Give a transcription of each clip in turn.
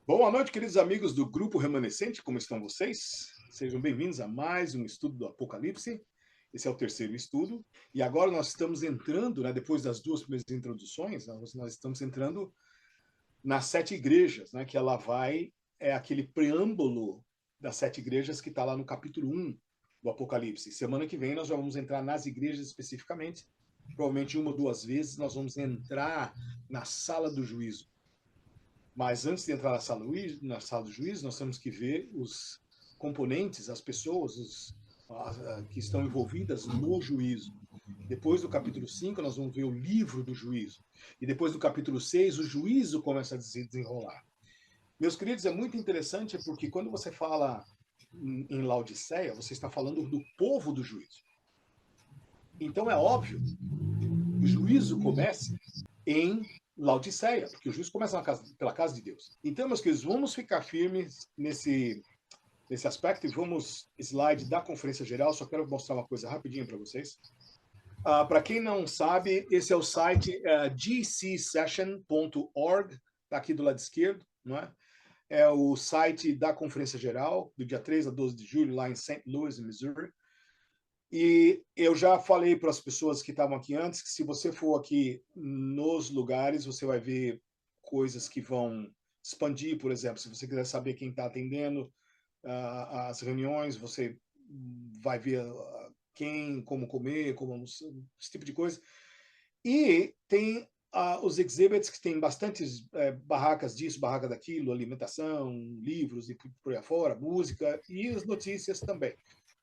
Boa noite, queridos amigos do Grupo Remanescente, como estão vocês? Sejam bem-vindos a mais um estudo do Apocalipse. Esse é o terceiro estudo. E agora nós estamos entrando, né, depois das duas primeiras introduções, nós estamos entrando nas sete igrejas, né, que ela é aquele preâmbulo das sete igrejas que está lá no capítulo 1 do Apocalipse. Semana que vem nós já vamos entrar nas igrejas especificamente. Provavelmente uma ou duas vezes nós vamos entrar na sala do juízo. Mas antes de entrar na sala do juízo, nós temos que ver os componentes, as pessoas que estão envolvidas no juízo. Depois do capítulo 5, nós vamos ver o livro do juízo. E depois do capítulo 6, o juízo começa a se desenrolar. Meus queridos, é muito interessante porque quando você fala em Laodiceia, você está falando do povo do juízo. Então é óbvio que o juízo comece em Laodiceia, porque o juízo começa pela casa de Deus. Então, meus queridos, vamos ficar firmes nesse aspecto e vamos slide da Conferência Geral. Só quero mostrar uma coisa rapidinho para vocês. Para quem não sabe, esse é o site gcsession.org, está aqui do lado esquerdo, não é? É o site da Conferência Geral, do dia 3 a 12 de julho, lá em St. Louis, Missouri. E eu já falei para as pessoas que estavam aqui antes que se você for aqui nos lugares, você vai ver coisas que vão expandir, por exemplo, se você quiser saber quem está atendendo as reuniões, você vai ver quem, como comer, esse tipo de coisa. E tem os exhibits, que tem bastantes barracas disso, barraca daquilo, alimentação, livros e por aí afora, música e as notícias também.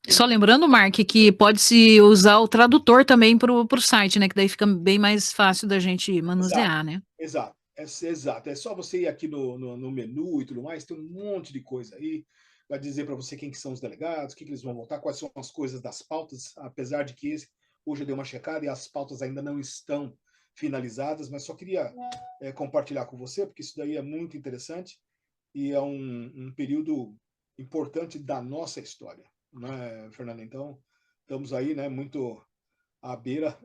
Só lembrando, Mark, que pode-se usar o tradutor também para o site, né? Que daí fica bem mais fácil da gente manusear, né? Exato. É só você ir aqui no menu e tudo mais, tem um monte de coisa aí. Vai dizer para você quem que são os delegados, o que eles vão votar, quais são as coisas das pautas, apesar de que hoje eu dei uma checada e as pautas ainda não estão finalizadas, mas só queria compartilhar com você, porque isso daí é muito interessante e é um período importante da nossa história, né, Fernando? Então, estamos aí, né, muito à beira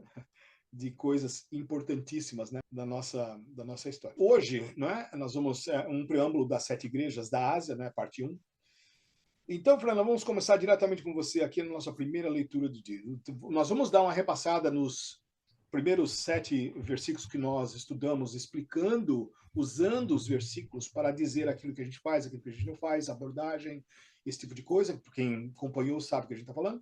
de coisas importantíssimas, né, da nossa história. Hoje, né, nós vamos um preâmbulo das sete igrejas da Ásia, né, parte 1. Então, Fernando, vamos começar diretamente com você aqui na nossa primeira leitura do dia. Nós vamos dar uma repassada nos primeiros 7 versículos que nós estudamos, explicando, usando os versículos para dizer aquilo que a gente faz, aquilo que a gente não faz, abordagem, esse tipo de coisa. Quem acompanhou sabe o que a gente está falando.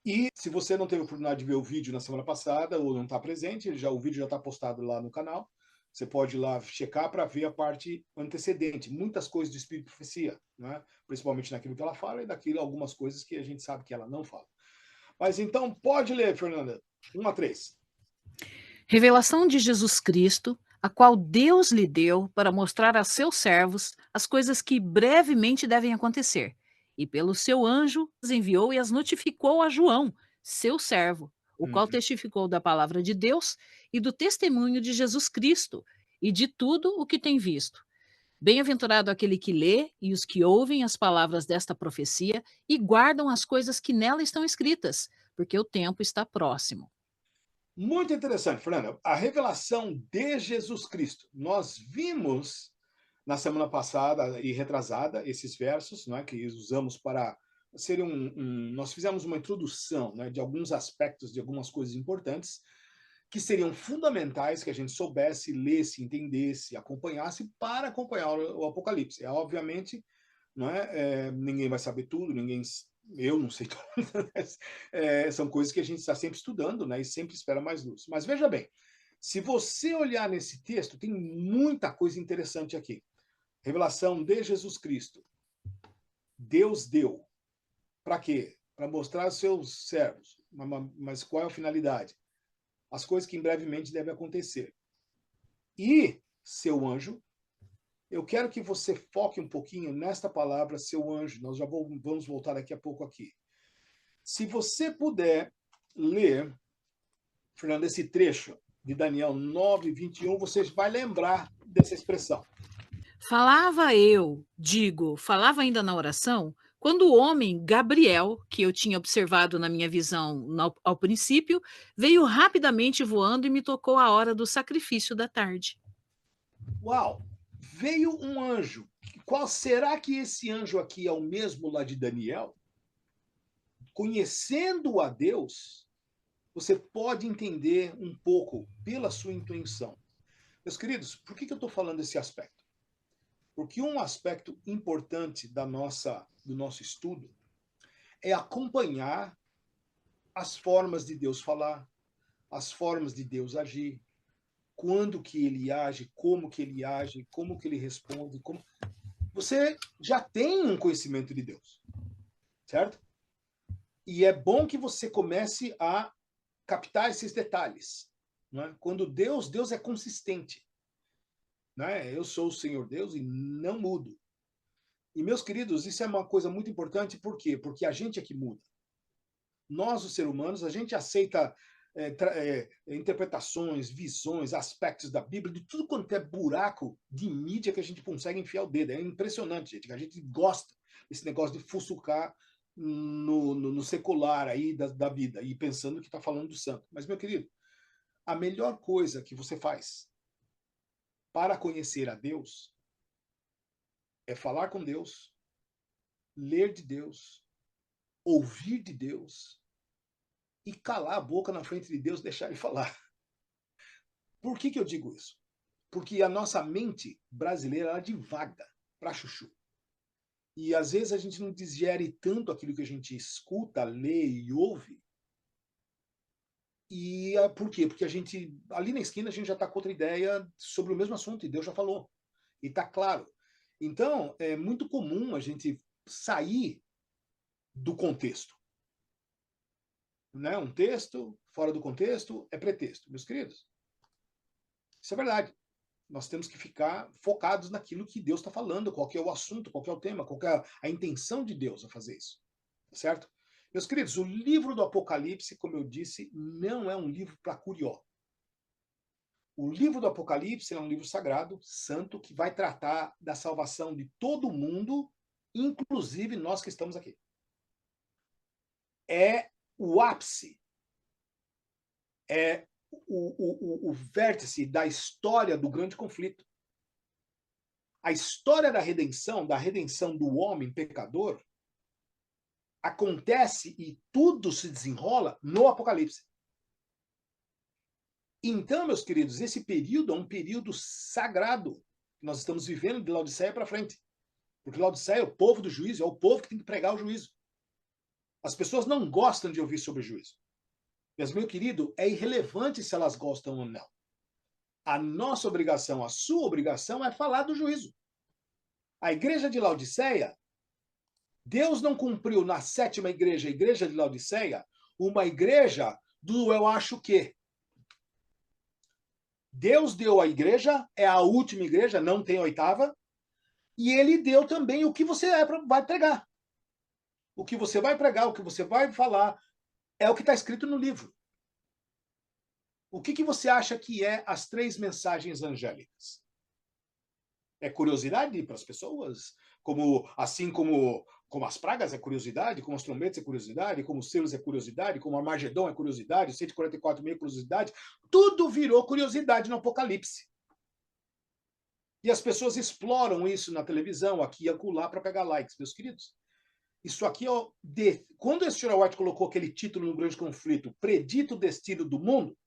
E se você não teve a oportunidade de ver o vídeo na semana passada ou não está presente, o vídeo já está postado lá no canal. Você pode ir lá checar para ver a parte antecedente. Muitas coisas do Espírito de Profecia, né? Principalmente naquilo que ela fala e daquilo algumas coisas que a gente sabe que ela não fala. Mas então, pode ler, Fernanda. 1 a 3. Revelação de Jesus Cristo, a qual Deus lhe deu para mostrar a seus servos as coisas que brevemente devem acontecer. E pelo seu anjo as enviou e as notificou a João, seu servo, o qual testificou da palavra de Deus e do testemunho de Jesus Cristo e de tudo o que tem visto. Bem-aventurado aquele que lê e os que ouvem as palavras desta profecia e guardam as coisas que nela estão escritas, porque o tempo está próximo. Muito interessante, Fernanda. A revelação de Jesus Cristo. Nós vimos na semana passada e retrasada esses versos, né, que usamos para ser nós fizemos uma introdução, né, de alguns aspectos, de algumas coisas importantes que seriam fundamentais que a gente soubesse, lesse, entendesse, acompanhasse para acompanhar o Apocalipse. Obviamente, não é, ninguém vai saber tudo, eu não sei tudo, mas, são coisas que a gente está sempre estudando, né, e sempre espera mais luz. Mas veja bem, se você olhar nesse texto, tem muita coisa interessante aqui. Revelação de Jesus Cristo. Deus deu. Para quê? Para mostrar aos seus servos. Mas qual é a finalidade? As coisas que brevemente devem acontecer. E seu anjo, eu quero que você foque um pouquinho nesta palavra, seu anjo. Nós já vamos voltar daqui a pouco aqui. Se você puder ler, Fernando, esse trecho de Daniel 9:21, você vai lembrar dessa expressão. Falava ainda na oração, quando o homem Gabriel, que eu tinha observado na minha visão ao princípio, veio rapidamente voando e me tocou a hora do sacrifício da tarde. Uau! veio um anjo. Qual será que esse anjo aqui é o mesmo lá de Daniel? Conhecendo a Deus, você pode entender um pouco pela sua intuição. Meus queridos, por que eu estou falando desse aspecto? Porque um aspecto importante do nosso estudo é acompanhar as formas de Deus falar, as formas de Deus agir, quando que ele age, como que ele responde. Você já tem um conhecimento de Deus, certo? E é bom que você comece a captar esses detalhes. Não é? Quando Deus é consistente. Né? Eu sou o Senhor Deus e não mudo. E, meus queridos, isso é uma coisa muito importante, por quê? Porque a gente é que muda. Nós, os seres humanos, a gente aceita interpretações, visões, aspectos da Bíblia, de tudo quanto é buraco de mídia que a gente consegue enfiar o dedo. É impressionante, gente, que a gente gosta desse negócio de fuçucar no secular aí da vida, e pensando que está falando do santo. Mas, meu querido, a melhor coisa que você faz para conhecer a Deus é falar com Deus, ler de Deus, ouvir de Deus e calar a boca na frente de Deus e deixar ele falar. Por que eu digo isso? Porque a nossa mente brasileira, ela divaga para chuchu. E às vezes a gente não digere tanto aquilo que a gente escuta, lê e ouve. E por quê? Porque a gente, ali na esquina, a gente já está com outra ideia sobre o mesmo assunto, e Deus já falou. E está claro. Então, é muito comum a gente sair do contexto. Né? Um texto fora do contexto é pretexto. Meus queridos, isso é verdade. Nós temos que ficar focados naquilo que Deus está falando, qual que é o assunto, qual que é o tema, qual que é a intenção de Deus a fazer isso. Certo? Meus queridos, o livro do Apocalipse, como eu disse, não é um livro para curió. O livro do Apocalipse é um livro sagrado, santo, que vai tratar da salvação de todo mundo, inclusive nós que estamos aqui. É o ápice, é o vértice da história do grande conflito. A história da redenção do homem pecador, acontece e tudo se desenrola no Apocalipse. Então, meus queridos, esse período é um período sagrado que nós estamos vivendo de Laodiceia para frente. Porque Laodiceia é o povo do juízo, é o povo que tem que pregar o juízo. As pessoas não gostam de ouvir sobre o juízo. Mas, meu querido, é irrelevante se elas gostam ou não. A nossa obrigação, a sua obrigação é falar do juízo. A igreja de Laodiceia, Deus não cumpriu na sétima igreja, a igreja de Laodiceia, uma igreja do eu acho que. Deus deu a igreja, é a última igreja, não tem oitava, e ele deu também o que você vai pregar. O que você vai pregar, o que você vai falar, é o que está escrito no livro. O que você acha que é as 3 mensagens angélicas? É curiosidade para as pessoas? Assim como as pragas é curiosidade, como os trombetas é curiosidade, como os selos é curiosidade, como Armagedon é curiosidade, 144.000 é curiosidade. Tudo virou curiosidade no Apocalipse. E as pessoas exploram isso na televisão, aqui e acolá, para pegar likes, meus queridos. Isso aqui, quando esse Stuart White colocou aquele título no Grande Conflito, Predito o Destino do Mundo,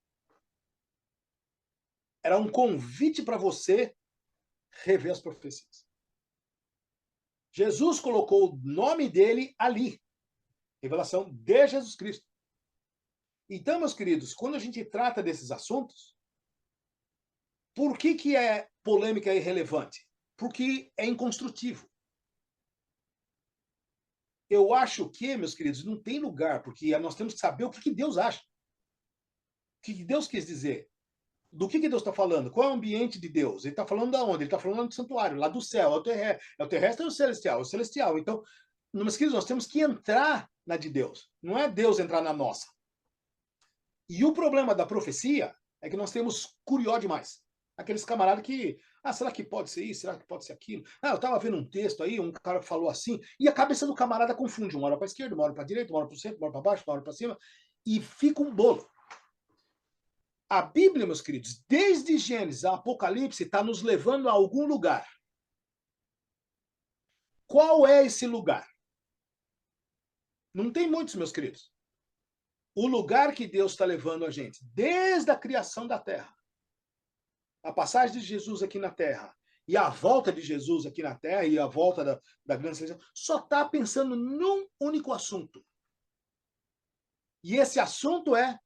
era um convite para você rever as profecias. Jesus colocou o nome dele ali. Revelação de Jesus Cristo. Então, meus queridos, quando a gente trata desses assuntos, por que é polêmica e irrelevante? Porque é inconstrutivo. Eu acho que, meus queridos, não tem lugar, porque nós temos que saber o que Deus acha. O que Deus quis dizer. Do que Deus está falando? Qual é o ambiente de Deus? Ele está falando da onde? Ele está falando do santuário, lá do céu, é o terrestre ou o celestial? É o celestial. Então, meus queridos, nós temos que entrar na de Deus. Não é Deus entrar na nossa. E o problema da profecia é que nós temos curió demais. Aqueles camaradas que, será que pode ser isso? Será que pode ser aquilo? Eu estava vendo um texto aí, um cara falou assim, e a cabeça do camarada confunde. Uma hora para a esquerda, uma hora para a direita, uma hora para o centro, uma hora para baixo, uma hora para cima, e fica um bolo. A Bíblia, meus queridos, desde Gênesis a Apocalipse, está nos levando a algum lugar. Qual é esse lugar? Não tem muitos, meus queridos. O lugar que Deus está levando a gente, desde a criação da terra, a passagem de Jesus aqui na terra, e a volta de Jesus aqui na terra, e a volta da grande seleção, só está pensando num único assunto. E esse assunto é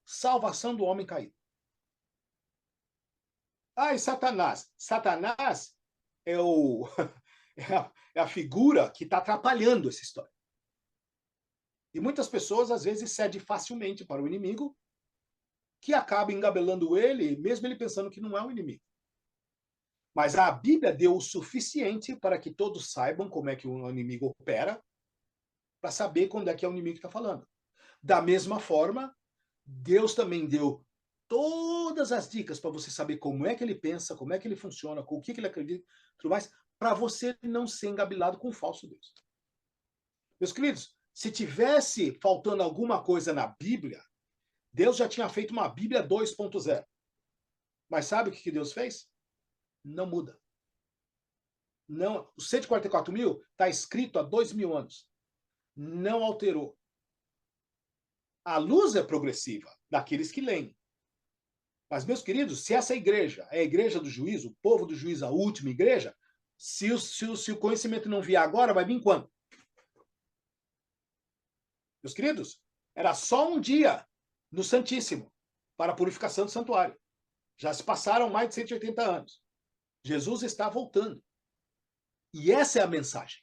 salvação do homem caído. Ah, e Satanás? Satanás é, é a figura que está atrapalhando essa história. E muitas pessoas, às vezes, cedem facilmente para o inimigo, que acaba engabelando ele, mesmo ele pensando que não é um inimigo. Mas a Bíblia deu o suficiente para que todos saibam como é que o inimigo opera, para saber quando é que é o inimigo que está falando. Da mesma forma, Deus também deu todas as dicas para você saber como é que ele pensa, como é que ele funciona, com o que ele acredita, tudo mais, para você não ser engabelado com o falso Deus. Meus queridos, se tivesse faltando alguma coisa na Bíblia, Deus já tinha feito uma Bíblia 2.0. Mas sabe o que Deus fez? Não muda. Não, os 144 mil está escrito há 2.000 anos. Não alterou. A luz é progressiva daqueles que leem. Mas, meus queridos, se essa igreja é a igreja do juízo, o povo do juízo, a última igreja, se o conhecimento não vier agora, vai vir quando? Meus queridos, era só um dia no Santíssimo para a purificação do santuário. Já se passaram mais de 180 anos. Jesus está voltando. E essa é a mensagem.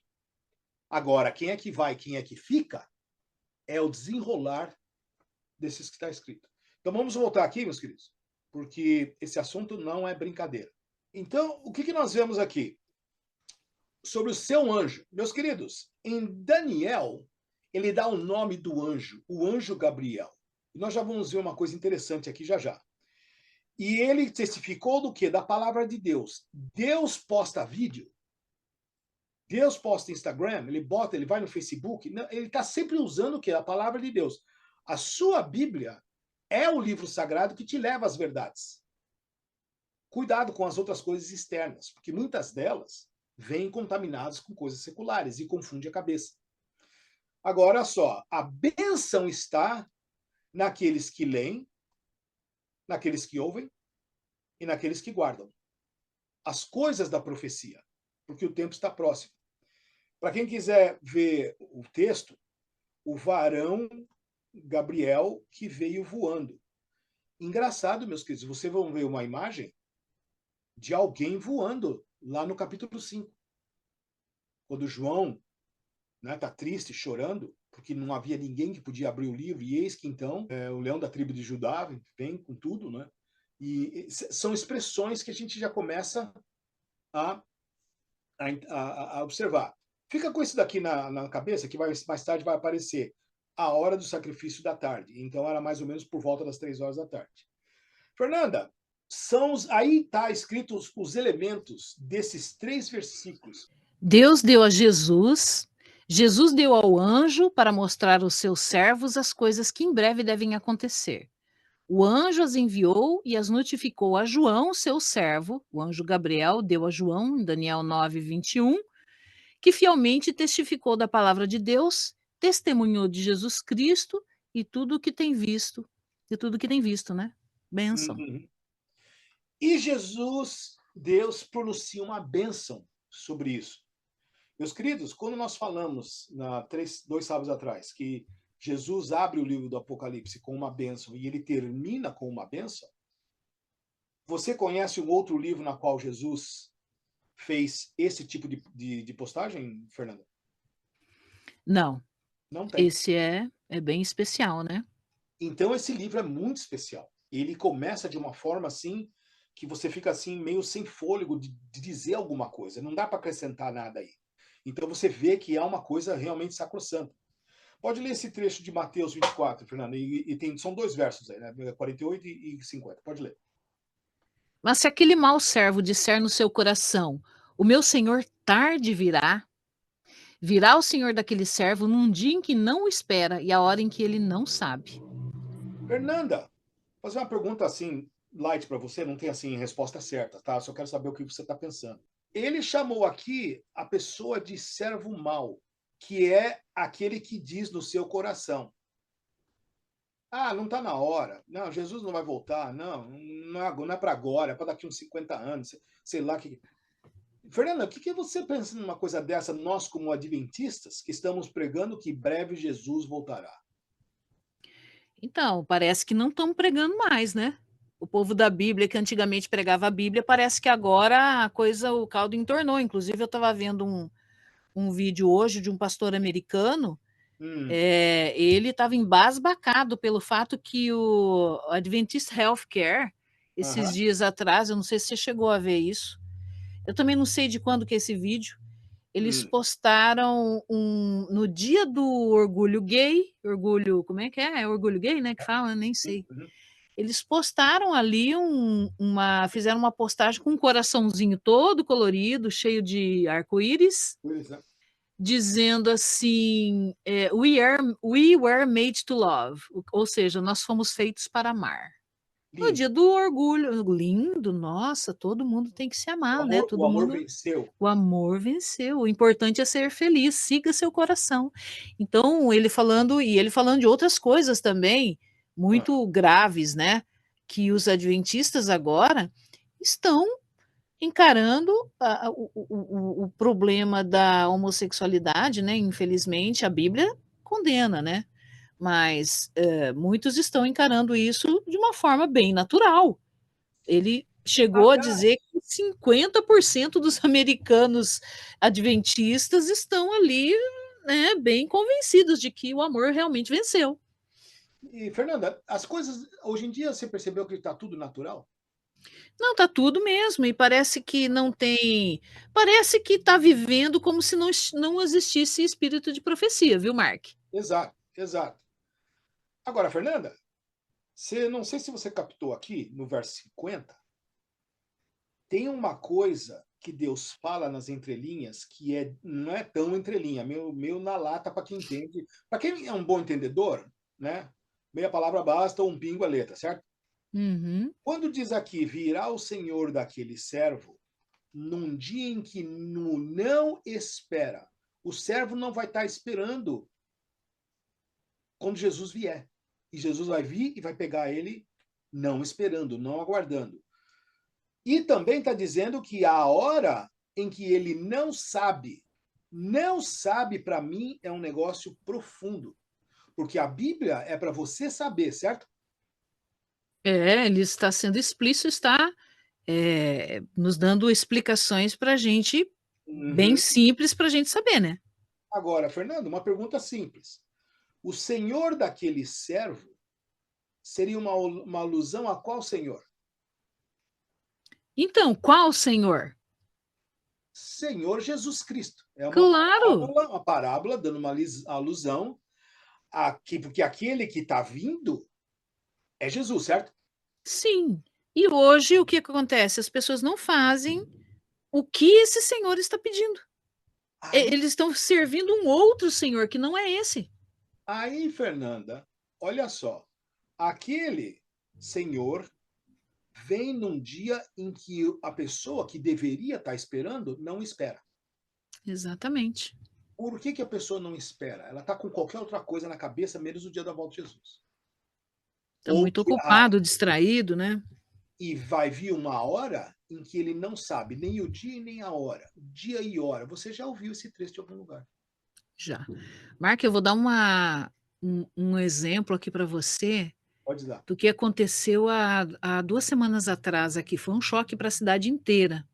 Agora, quem é que vai, quem é que fica, é o desenrolar desses que está escrito. Então vamos voltar aqui, meus queridos, porque esse assunto não é brincadeira. Então, o que nós vemos aqui? Sobre o seu anjo. Meus queridos, em Daniel, ele dá o nome do anjo, o anjo Gabriel. E nós já vamos ver uma coisa interessante aqui já já. E ele testificou do quê? Da palavra de Deus. Deus posta vídeo, Deus posta Instagram, ele vai no Facebook, ele está sempre usando o quê? A palavra de Deus. A sua Bíblia é o livro sagrado que te leva às verdades. Cuidado com as outras coisas externas, porque muitas delas vêm contaminadas com coisas seculares e confunde a cabeça. Agora só, a bênção está naqueles que leem, naqueles que ouvem e naqueles que guardam as coisas da profecia, porque o tempo está próximo. Para quem quiser ver o texto, o varão Gabriel que veio voando. Engraçado, meus queridos, vocês vão ver uma imagem de alguém voando lá no capítulo 5. Quando João está triste, chorando, porque não havia ninguém que podia abrir o livro, e eis que então o leão da tribo de Judá vem com tudo, né? E são expressões que a gente já começa a observar. Fica com isso daqui na cabeça, que mais tarde vai aparecer a hora do sacrifício da tarde. Então era mais ou menos por volta das 3 horas da tarde. Fernanda, aí está escritos os elementos desses 3 versículos. Deus deu a Jesus, Jesus deu ao anjo para mostrar aos seus servos as coisas que em breve devem acontecer. O anjo as enviou e as notificou a João, seu servo. O anjo Gabriel deu a João, em Daniel 9:21, que fielmente testificou da palavra de Deus, testemunhou de Jesus Cristo e tudo o que tem visto. E tudo que tem visto, né? Bênção. Uhum. E Jesus, Deus pronuncia uma bênção sobre isso. Meus queridos, quando nós falamos, 2 sábados atrás, que Jesus abre o livro do Apocalipse com uma bênção e ele termina com uma bênção, você conhece um outro livro na qual Jesus fez esse tipo de postagem, Fernanda? Não, Não tem. esse é bem especial, né? Então esse livro é muito especial. Ele começa de uma forma assim que você fica assim meio sem fôlego de dizer alguma coisa. Não dá para acrescentar nada aí. Então você vê que é uma coisa realmente sacrossanta. Pode ler esse trecho de Mateus 24, Fernando, são 2 versos aí, né? 48 e 50. Pode ler. Mas se aquele mau servo disser no seu coração, o meu senhor tarde virá o senhor daquele servo num dia em que não o espera e a hora em que ele não sabe. Fernanda, vou fazer uma pergunta assim, light para você, não tem assim resposta certa, tá? Só quero saber o que você está pensando. Ele chamou aqui a pessoa de servo mau, que é aquele que diz no seu coração: ah, não está na hora. Não, Jesus não vai voltar. Não, não é para agora, é para daqui uns 50 anos. Sei lá que. Fernanda, o que você pensa numa coisa dessa, nós como adventistas, que estamos pregando que breve Jesus voltará? Então, parece que não estão pregando mais, né? O povo da Bíblia, que antigamente pregava a Bíblia, parece que agora a coisa, o caldo entornou. Inclusive, eu estava vendo um vídeo hoje de um pastor americano. Hum, Ele estava embasbacado pelo fato que o Adventist Healthcare, esses aham, dias atrás, eu não sei se você chegou a ver isso, eu também não sei de quando que é esse vídeo, eles hum, postaram no dia do orgulho gay, orgulho, como é que é? É orgulho gay, né, que fala? Nem sei. uhum. Eles postaram ali fizeram uma postagem com um coraçãozinho todo colorido, cheio de arco-íris, Pois é. dizendo assim, we were made to love, ou seja, nós fomos feitos para amar. No Lindo. dia do orgulho, lindo, nossa, todo mundo tem que se amar, né? O Todo amor mundo, venceu. o amor venceu. O importante é ser feliz, siga seu coração. Então, ele falando de outras coisas também, Ah, muito graves, né? Que os adventistas agora estão encarando o problema da homossexualidade, né? Infelizmente, a Bíblia condena, né? Mas muitos estão encarando isso de uma forma bem natural. Ele chegou a dizer que 50% dos americanos adventistas estão ali, né, bem convencidos de que o amor realmente venceu. e, Fernanda, as coisas, hoje em dia, você percebeu que está tudo natural? Não, tá tudo mesmo, e parece que não tem. Parece que está vivendo como se não existisse espírito de profecia, viu, Mark? Exato, exato. Agora, Fernanda, você, não sei se você captou aqui, no verso 50, tem uma coisa que Deus fala nas entrelinhas que não é tão entrelinha, meio na lata para quem entende. Para quem é um bom entendedor, né? Meia palavra basta, um pingo a letra, certo? Uhum, Quando diz aqui, virá o Senhor daquele servo, num dia em que não espera, o servo não vai estar esperando quando Jesus vier. E Jesus vai vir e vai pegar ele não esperando, não aguardando. E também está dizendo que a hora em que ele não sabe para mim é um negócio profundo. Porque a Bíblia é para você saber, certo? ele está sendo explícito, está nos dando explicações para a gente, bem Uhum. simples para a gente saber, né? Agora, Fernando, uma pergunta simples. O senhor daquele servo seria uma alusão a qual senhor? Então, qual Senhor? Senhor Jesus Cristo. É Claro, uma parábola dando uma alusão aqui, porque aquele que está vindo é Jesus, certo? sim. E hoje o que acontece? As pessoas não fazem o que esse Senhor está pedindo. Aí, Eles estão servindo um outro Senhor que não é esse. aí, Fernanda, olha só. Aquele senhor vem num dia em que a pessoa que deveria estar esperando não espera. Exatamente. Por que a pessoa não espera? Ela está com qualquer outra coisa na cabeça, menos o dia da volta de Jesus. Está Ou muito que ocupado, distraído, né? e vai vir uma hora em que ele não sabe nem o dia e nem a hora. Dia e hora. Você já ouviu esse trecho de algum lugar? Já. Mark, eu vou dar um exemplo aqui para você Pode dar. do que aconteceu há 2 semanas atrás aqui. Foi um choque para a cidade inteira.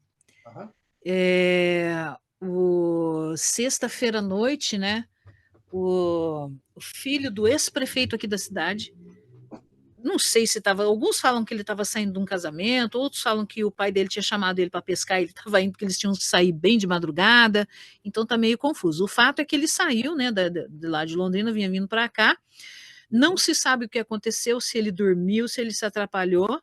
Aham. Sexta-feira à noite, né? O filho do ex-prefeito aqui da cidade, não sei se estava. Alguns falam que ele estava saindo de um casamento, outros falam que o pai dele tinha chamado ele para pescar, ele estava indo, porque eles tinham que sair bem de madrugada, então tá meio confuso. O fato é que ele saiu, né, de lá de Londrina, vinha vindo para cá. Não Uhum. se sabe o que aconteceu, se ele dormiu, se ele se atrapalhou.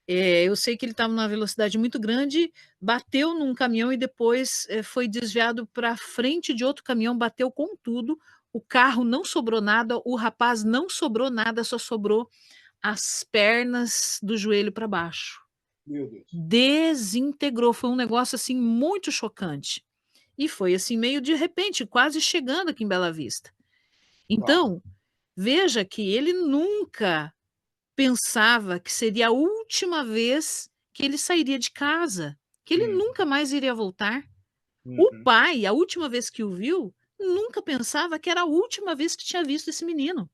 Eu sei que ele estava numa velocidade muito grande, bateu num caminhão e depois foi desviado para frente de outro caminhão, bateu com tudo. O carro não sobrou nada, o rapaz não sobrou nada, só sobrou as pernas do joelho para baixo. Meu Deus. Desintegrou, foi um negócio, assim, muito chocante. E foi, assim, meio de repente, quase chegando aqui em Bela Vista. Uau. Então, veja que ele nunca pensava que seria a última vez que ele sairia de casa, que ele Hum, nunca mais iria voltar. O uhum, pai, a última vez que o viu, nunca pensava que era a última vez que tinha visto esse menino,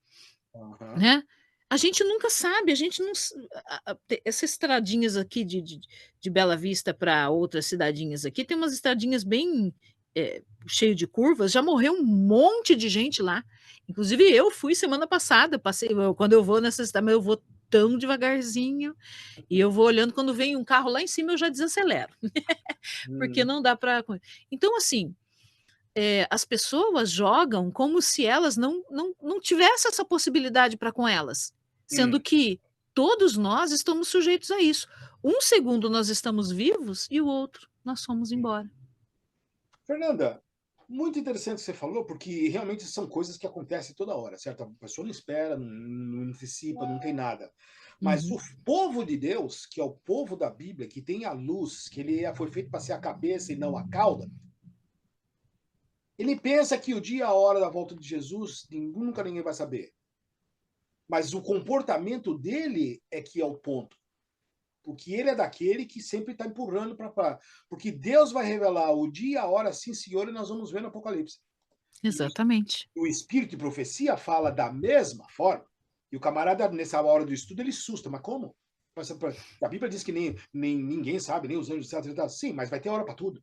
aham, né. A gente nunca sabe, a gente não s a te essas estradinhas aqui de Bela Vista para outras cidadinhas aqui, tem umas estradinhas bem, cheio de curvas, já morreu um monte de gente lá. Inclusive eu fui semana passada, passei quando eu vou nessa estrada, mas eu vou tão devagarzinho, e eu vou olhando, quando vem um carro lá em cima eu já desacelero, porque uhum, não dá para. Então assim, as pessoas jogam como se elas não tivessem essa possibilidade para com elas, sendo hum. que todos nós estamos sujeitos a isso. Um segundo nós estamos vivos e o outro nós fomos embora. Fernanda, muito interessante o que você falou, porque realmente são coisas que acontecem toda hora, certo? A pessoa não espera, não antecipa, não tem nada. Mas o Uhum. povo de Deus, que é o povo da Bíblia, que tem a luz, que ele foi feito para ser a cabeça e não a cauda, ele pensa que o dia e a hora da volta de Jesus, nunca ninguém vai saber. Mas o comportamento dele é que é o ponto. Porque ele é daquele que sempre está empurrando para. Porque Deus vai revelar o dia e a hora, sim, senhor, e nós vamos ver no Apocalipse. E Exatamente. o espírito de profecia fala da mesma forma. E o camarada, nessa hora do estudo, ele assusta. Mas como? A Bíblia diz que nem ninguém sabe, nem os anjos, etc. Sim, mas vai ter hora para tudo.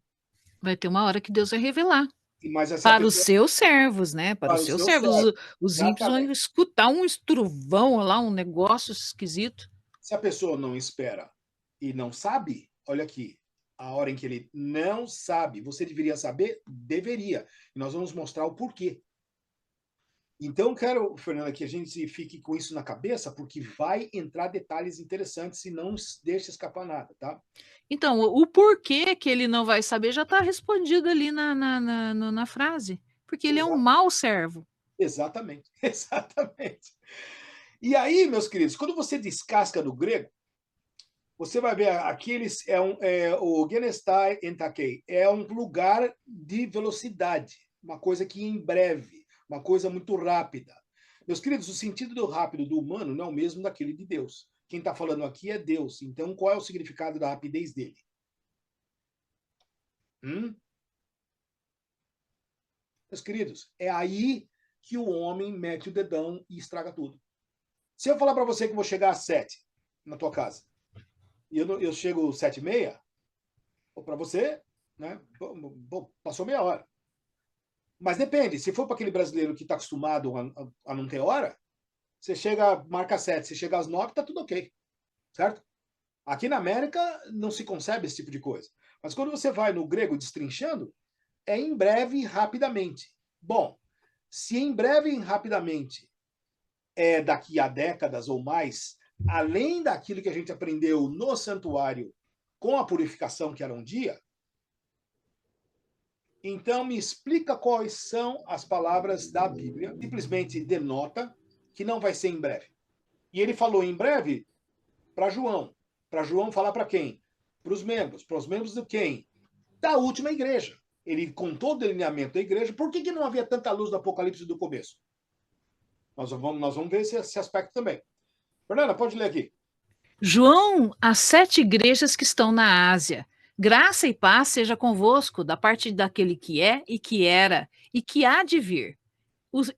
Vai ter uma hora que Deus vai revelar Mas essa para os pessoa, seus servos, né, para os para o seus seu servos. servo, Os ímpios vão exatamente. escutar um estruvão lá, um negócio esquisito. Se a pessoa não espera e não sabe, olha aqui, a hora em que ele não sabe, você deveria saber? Deveria. E nós vamos mostrar o porquê. Então, quero, Fernanda, que a gente fique com isso na cabeça, porque vai entrar detalhes interessantes e não deixe escapar nada, tá? Então, o porquê que ele não vai saber já está respondido ali na frase, porque ele é um Exa mau servo. exatamente, exatamente. E aí, meus queridos, quando você descasca do grego, você vai ver aqueles o Genestai Entakei é um lugar de velocidade, uma coisa que em breve, uma coisa muito rápida. Meus queridos, o sentido do rápido do humano não é o mesmo daquele de Deus. Quem está falando aqui é Deus. Então, qual é o significado da rapidez dele? Hum? Meus queridos, é aí que o homem mete o dedão e estraga tudo. Se eu falar para você que vou chegar às 7 na tua casa, e eu chego às 7h30, para você, né? Passou meia hora. Mas depende, se for para aquele brasileiro que está acostumado a não ter hora, você chega, marca 7, você chega às 9, tá tudo ok, certo? Aqui na América não se concebe esse tipo de coisa. Mas quando você vai no grego destrinchando, é em breve e rapidamente. Bom, se em breve e rapidamente é daqui a décadas ou mais, além daquilo que a gente aprendeu no santuário com a purificação que era um dia, então me explica quais são as palavras da Bíblia. Simplesmente denota que não vai ser em breve. E ele falou em breve para João. Para João falar para quem? Para os membros. Para os membros de quem? Da última igreja. Ele contou o delineamento da igreja. Por que não havia tanta luz do Apocalipse do começo? Nós vamos ver esse aspecto também. Fernanda, pode ler aqui. João, as 7 igrejas que estão na Ásia, graça e paz seja convosco, da parte daquele que é e que era e que há de vir,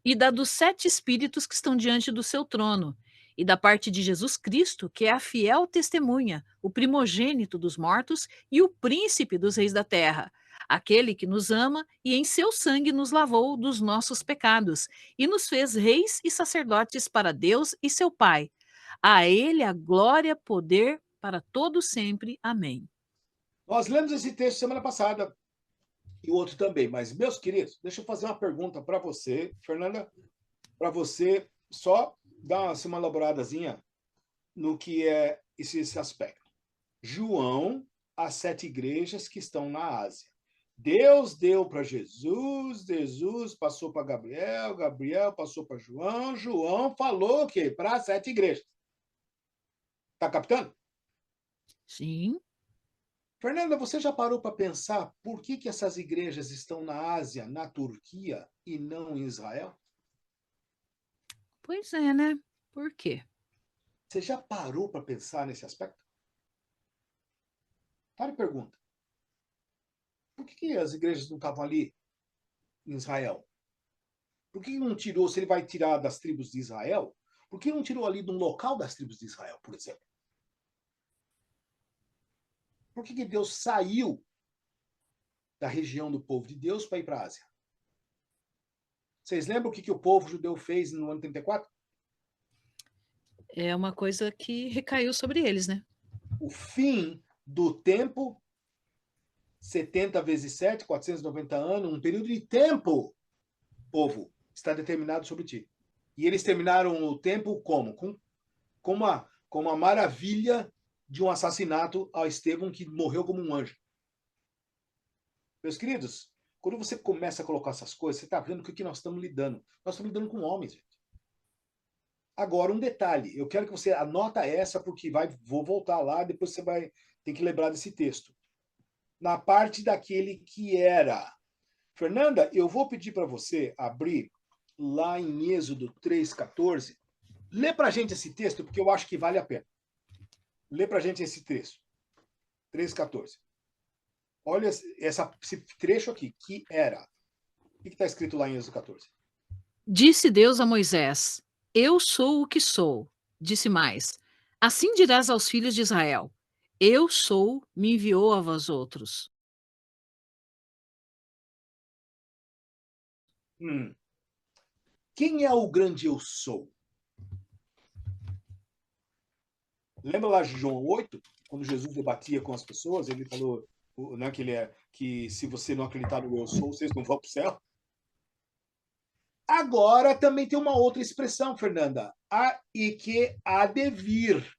e da dos 7 espíritos que estão diante do seu trono, e da parte de Jesus Cristo, que é a fiel testemunha, o primogênito dos mortos e o príncipe dos reis da terra, aquele que nos ama e em seu sangue nos lavou dos nossos pecados e nos fez reis e sacerdotes para Deus e seu Pai. A ele a glória, poder para todo sempre. Amém. Nós lemos esse texto semana passada e o outro também. Mas, meus queridos, deixa eu fazer uma pergunta para você, Fernanda, para você só dar assim, uma elaboradazinha no que é esse aspecto. João, as 7 igrejas que estão na Ásia. Deus deu para Jesus, Jesus passou para Gabriel, Gabriel passou para João, João falou o quê? Para as 7 igrejas. Tá captando? Sim, Fernanda, você já parou para pensar por que essas igrejas estão na Ásia, na Turquia e não em Israel? pois é, né? Por quê? Você já parou para pensar nesse aspecto? Para e pergunta. Por que as igrejas não estavam ali em Israel? Por que não tirou, se ele vai tirar das tribos de Israel, por que não tirou ali de um local das tribos de Israel, por exemplo? Por que Deus saiu da região do povo de Deus para ir para a Ásia? Vocês lembram o que o povo judeu fez no ano 34? É uma coisa que recaiu sobre eles, né? O fim do tempo, 70 vezes 7, 490 anos, um período de tempo, povo, está determinado sobre ti. E eles terminaram o tempo como? Com uma maravilha de um assassinato a Estevão, que morreu como um anjo. Meus queridos, quando você começa a colocar essas coisas, você está vendo com o que nós estamos lidando. Nós estamos lidando com homens, gente. Agora, um detalhe. Eu quero que você anota essa, porque vou voltar lá, depois você vai ter que lembrar desse texto. Na parte daquele que era. Fernanda, eu vou pedir para você abrir lá em Êxodo 3,14. Lê para a gente esse texto, porque eu acho que vale a pena. Lê para a gente esse texto. 3,14. Olha esse trecho aqui, que era. O que está escrito lá em Êxodo 14? Disse Deus a Moisés: Eu sou o que sou. Disse mais: Assim dirás aos filhos de Israel: Eu sou, me enviou a vós outros. Hum. Quem é o grande eu sou? Lembra lá de João 8, quando Jesus debatia com as pessoas, ele falou, né, que se você não acreditar no eu sou, vocês não vão para o céu? Agora também tem uma outra expressão, Fernanda. A e que há de vir.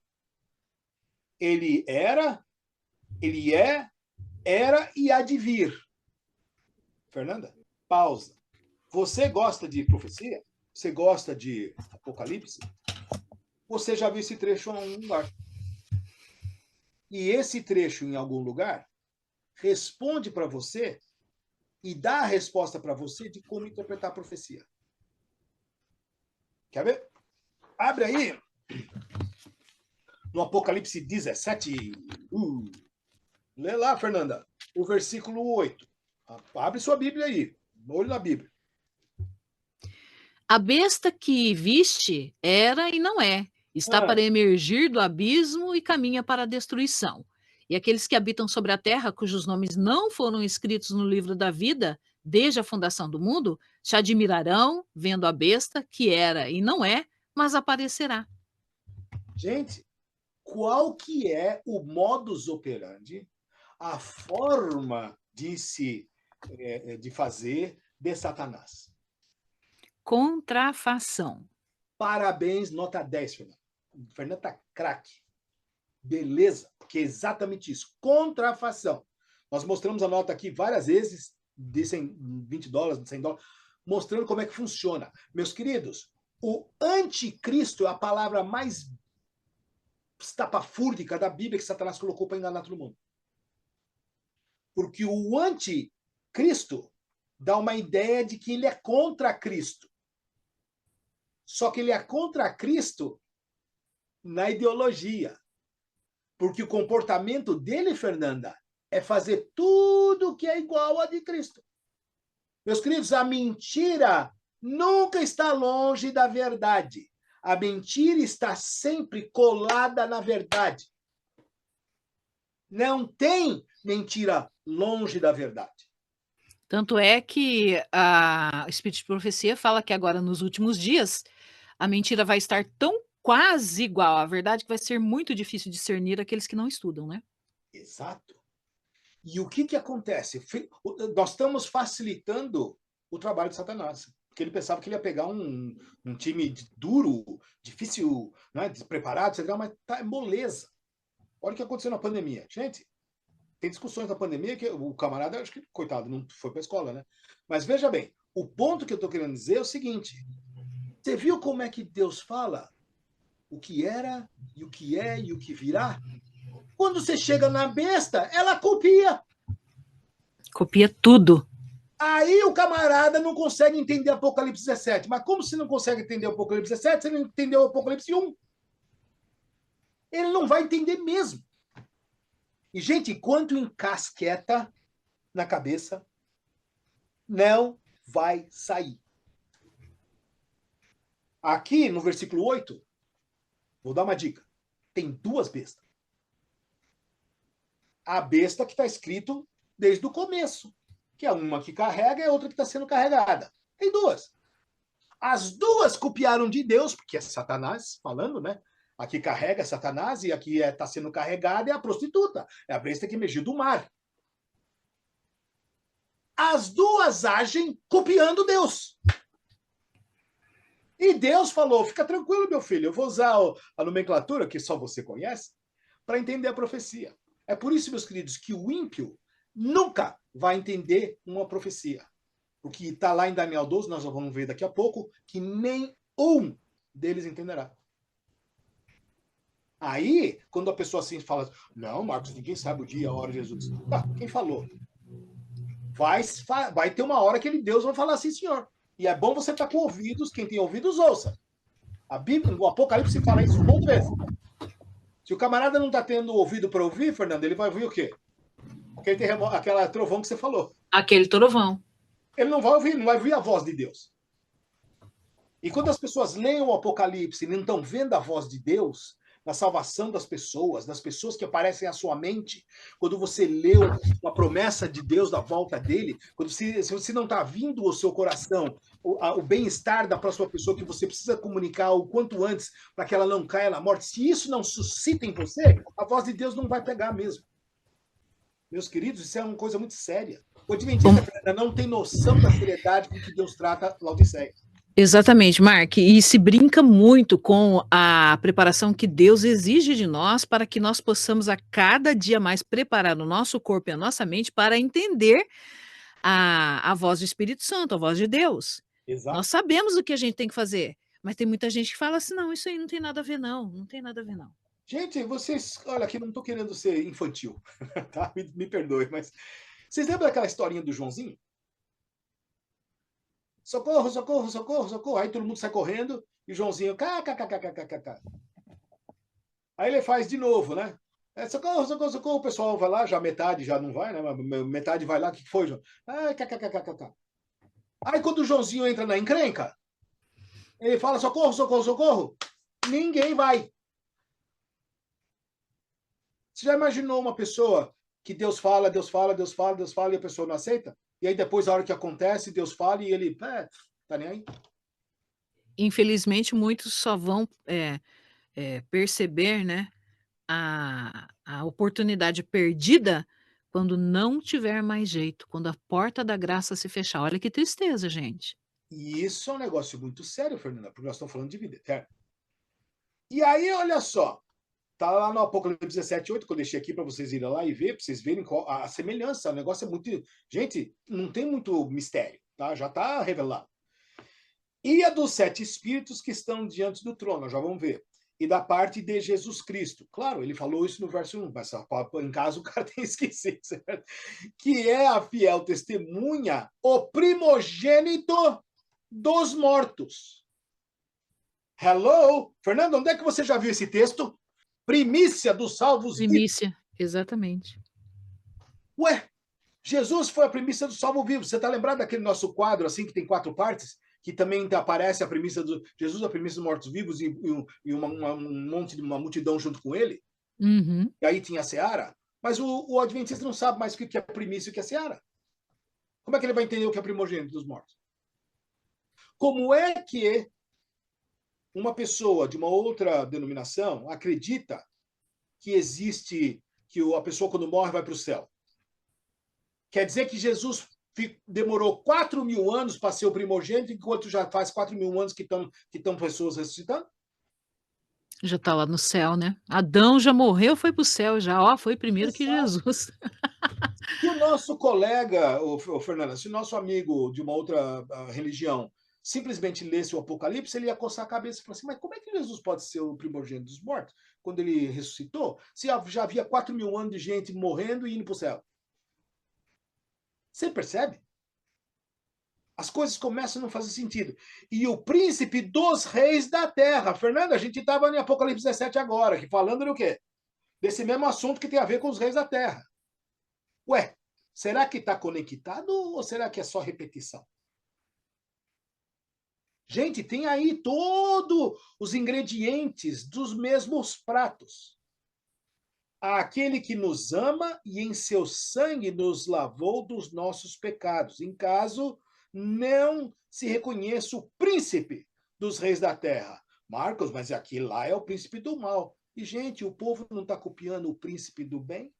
Ele era, ele é, era e há de vir. Fernanda, pausa. Você gosta de profecia? Você gosta de Apocalipse? Você já viu esse trecho em algum lugar? E esse trecho em algum lugar responde para você e dá a resposta para você de como interpretar a profecia. Quer ver? Abre aí no Apocalipse 17. Lê lá, Fernanda, o versículo 8. Abre sua Bíblia aí. Olho na Bíblia. A besta que viste era e não é, está para Ah, emergir do abismo e caminha para a destruição. E aqueles que habitam sobre a terra, cujos nomes não foram escritos no livro da vida, desde a fundação do mundo, se admirarão vendo a besta que era e não é, mas aparecerá. gente, qual que é o modus operandi, a forma de fazer de Satanás? Contrafação. Parabéns, nota 10, Fernanda. Fernanda tá craque. Beleza, porque é exatamente isso. Contrafação. Nós mostramos a nota aqui várias vezes, de 100, 20 dólares, de 100 dólares, mostrando como é que funciona. Meus queridos, o anticristo é a palavra mais estapafúrdica da Bíblia que Satanás colocou para enganar todo mundo. Porque o anticristo dá uma ideia de que ele é contra Cristo. Só que ele é contra Cristo na ideologia. Porque o comportamento dele, Fernanda, é fazer tudo que é igual a de Cristo. Meus queridos, a mentira nunca está longe da verdade. A mentira está sempre colada na verdade. Não tem mentira longe da verdade. Tanto é que o Espírito de Profecia fala que agora, nos últimos dias, a mentira vai estar tão quase igual à verdade que vai ser muito difícil discernir aqueles que não estudam, né? Exato. E o que acontece? Nós estamos facilitando o trabalho de Satanás. Porque ele pensava que ele ia pegar um time duro, difícil, né, despreparado, etc. Mas tá, é moleza. Olha o que aconteceu na pandemia. Gente, tem discussões na pandemia que o camarada, acho que, coitado, não foi para a escola, né? Mas veja bem, o ponto que eu estou querendo dizer é o seguinte: você viu como é que Deus fala? O que era, e o que é, e o que virá? Quando você chega na besta, ela copia. Copia tudo. Aí o camarada não consegue entender Apocalipse 17. Mas como você não consegue entender Apocalipse 17, você não entendeu o Apocalipse 1? Ele não vai entender mesmo. E, gente, enquanto encasqueta na cabeça, não vai sair. Aqui, no versículo 8, vou dar uma dica. Tem duas bestas. A besta que está escrito desde o começo, que é uma que carrega e a outra que está sendo carregada. Tem duas. As duas copiaram de Deus, porque é Satanás falando, né? Aqui carrega Satanás e aqui está sendo carregada é a prostituta. É a besta que emergiu do mar. As duas agem copiando Deus. E Deus falou, fica tranquilo, meu filho, eu vou usar a nomenclatura, que só você conhece, para entender a profecia. É por isso, meus queridos, que o ímpio nunca vai entender uma profecia. O que está lá em Daniel 12, nós vamos ver daqui a pouco, que nem um deles entenderá. Aí, quando a pessoa assim fala, não, Marcos, ninguém sabe o dia, a hora de Jesus. Tá, quem falou? Vai ter uma hora que Deus vai falar assim, senhor. E é bom você estar com ouvidos, quem tem ouvidos, ouça. A Bíblia, o Apocalipse fala isso um monte de vezes. Se o camarada não está tendo ouvido para ouvir, Fernando, ele vai ouvir o quê? Aquela trovão que você falou. Aquele trovão. Ele não vai ouvir a voz de Deus. E quando as pessoas leem o Apocalipse e não estão vendo a voz de Deus, na salvação das pessoas que aparecem à sua mente, quando você leu a promessa de Deus da volta dele, se você não está vindo ao seu coração o bem-estar da próxima pessoa que você precisa comunicar o quanto antes para que ela não caia na morte, se isso não suscita em você, a voz de Deus não vai pegar mesmo. Meus queridos, isso é uma coisa muito séria. O Adventista não tem noção da seriedade com que Deus trata Laodiceia. Exatamente, Mark, e se brinca muito com a preparação que Deus exige de nós para que nós possamos a cada dia mais preparar o nosso corpo e a nossa mente para entender a voz do Espírito Santo, a voz de Deus. Exato. Nós sabemos o que a gente tem que fazer, mas tem muita gente que fala assim, não, isso aí não tem nada a ver não, não tem nada a ver não. Gente, vocês, olha, aqui não estou querendo ser infantil, tá? Me perdoe, mas vocês lembram daquela historinha do Joãozinho? Socorro, socorro, socorro, socorro. Aí todo mundo sai correndo e o Joãozinho, kkkkkk. Aí ele faz de novo, né? Socorro, socorro, socorro. O pessoal vai lá, já metade já não vai, né? Metade vai lá, o que foi, João? Kkkk. Aí quando o Joãozinho entra na encrenca, ele fala socorro, socorro, socorro. Ninguém vai. Você já imaginou uma pessoa que Deus fala, Deus fala, Deus fala, Deus fala e a pessoa não aceita? E aí depois, a hora que acontece, Deus fala e ele, tá nem aí? Infelizmente, muitos só vão perceber, né, a oportunidade perdida quando não tiver mais jeito, quando a porta da graça se fechar. Olha que tristeza, gente. E isso é um negócio muito sério, Fernanda, porque nós estamos falando de vida eterna. E aí, olha só, tá lá no Apocalipse 17:8, que eu deixei aqui para vocês irem lá e ver, para vocês verem a semelhança. O negócio é muito... Gente, não tem muito mistério, tá? Já está revelado. E a dos 7 espíritos que estão diante do trono, já vamos ver. E da parte de Jesus Cristo. Claro, ele falou isso no verso 1, mas em caso o cara tem esquecido, certo? Que é a fiel testemunha, o primogênito dos mortos. Hello? Fernando, onde é que você já viu esse texto? Primícia dos salvos vivos. Primícia, exatamente. Ué, Jesus foi a primícia do salvo vivo. Você está lembrado daquele nosso quadro, assim, que tem 4 partes? Que também aparece a premissa do Jesus, a premissa dos mortos-vivos e uma multidão junto com ele. Uhum. E aí tinha a seara. Mas o adventista não sabe mais o que é primícia e o que é seara. Como é que ele vai entender o que é primogênito dos mortos? Como é que uma pessoa de uma outra denominação acredita que existe, que a pessoa quando morre vai para o céu? Quer dizer que Jesus demorou 4.000 anos para ser o primogênito, enquanto já faz 4.000 anos que estão pessoas ressuscitando? Já está lá no céu, né? Adão já morreu, foi para o céu já, ó, foi primeiro que Jesus. Se o nosso colega, Fernanda, se o nosso amigo de uma outra religião simplesmente lesse o Apocalipse, ele ia coçar a cabeça e falar assim, mas como é que Jesus pode ser o primogênito dos mortos? quando ele ressuscitou, se já havia 4.000 anos de gente morrendo e indo para o céu. Você percebe? As coisas começam a não fazer sentido. E o príncipe dos reis da terra. Fernanda, a gente estava em Apocalipse 17 agora, que falando do quê? Desse mesmo assunto que tem a ver com os reis da terra. Ué, será que está conectado ou será que é só repetição? Gente, tem aí todos os ingredientes dos mesmos pratos. Aquele que nos ama e em seu sangue nos lavou dos nossos pecados, em caso não se reconheça o príncipe dos reis da terra. Marcos, mas aquele lá é o príncipe do mal. E, gente, o povo não está copiando o príncipe do bem?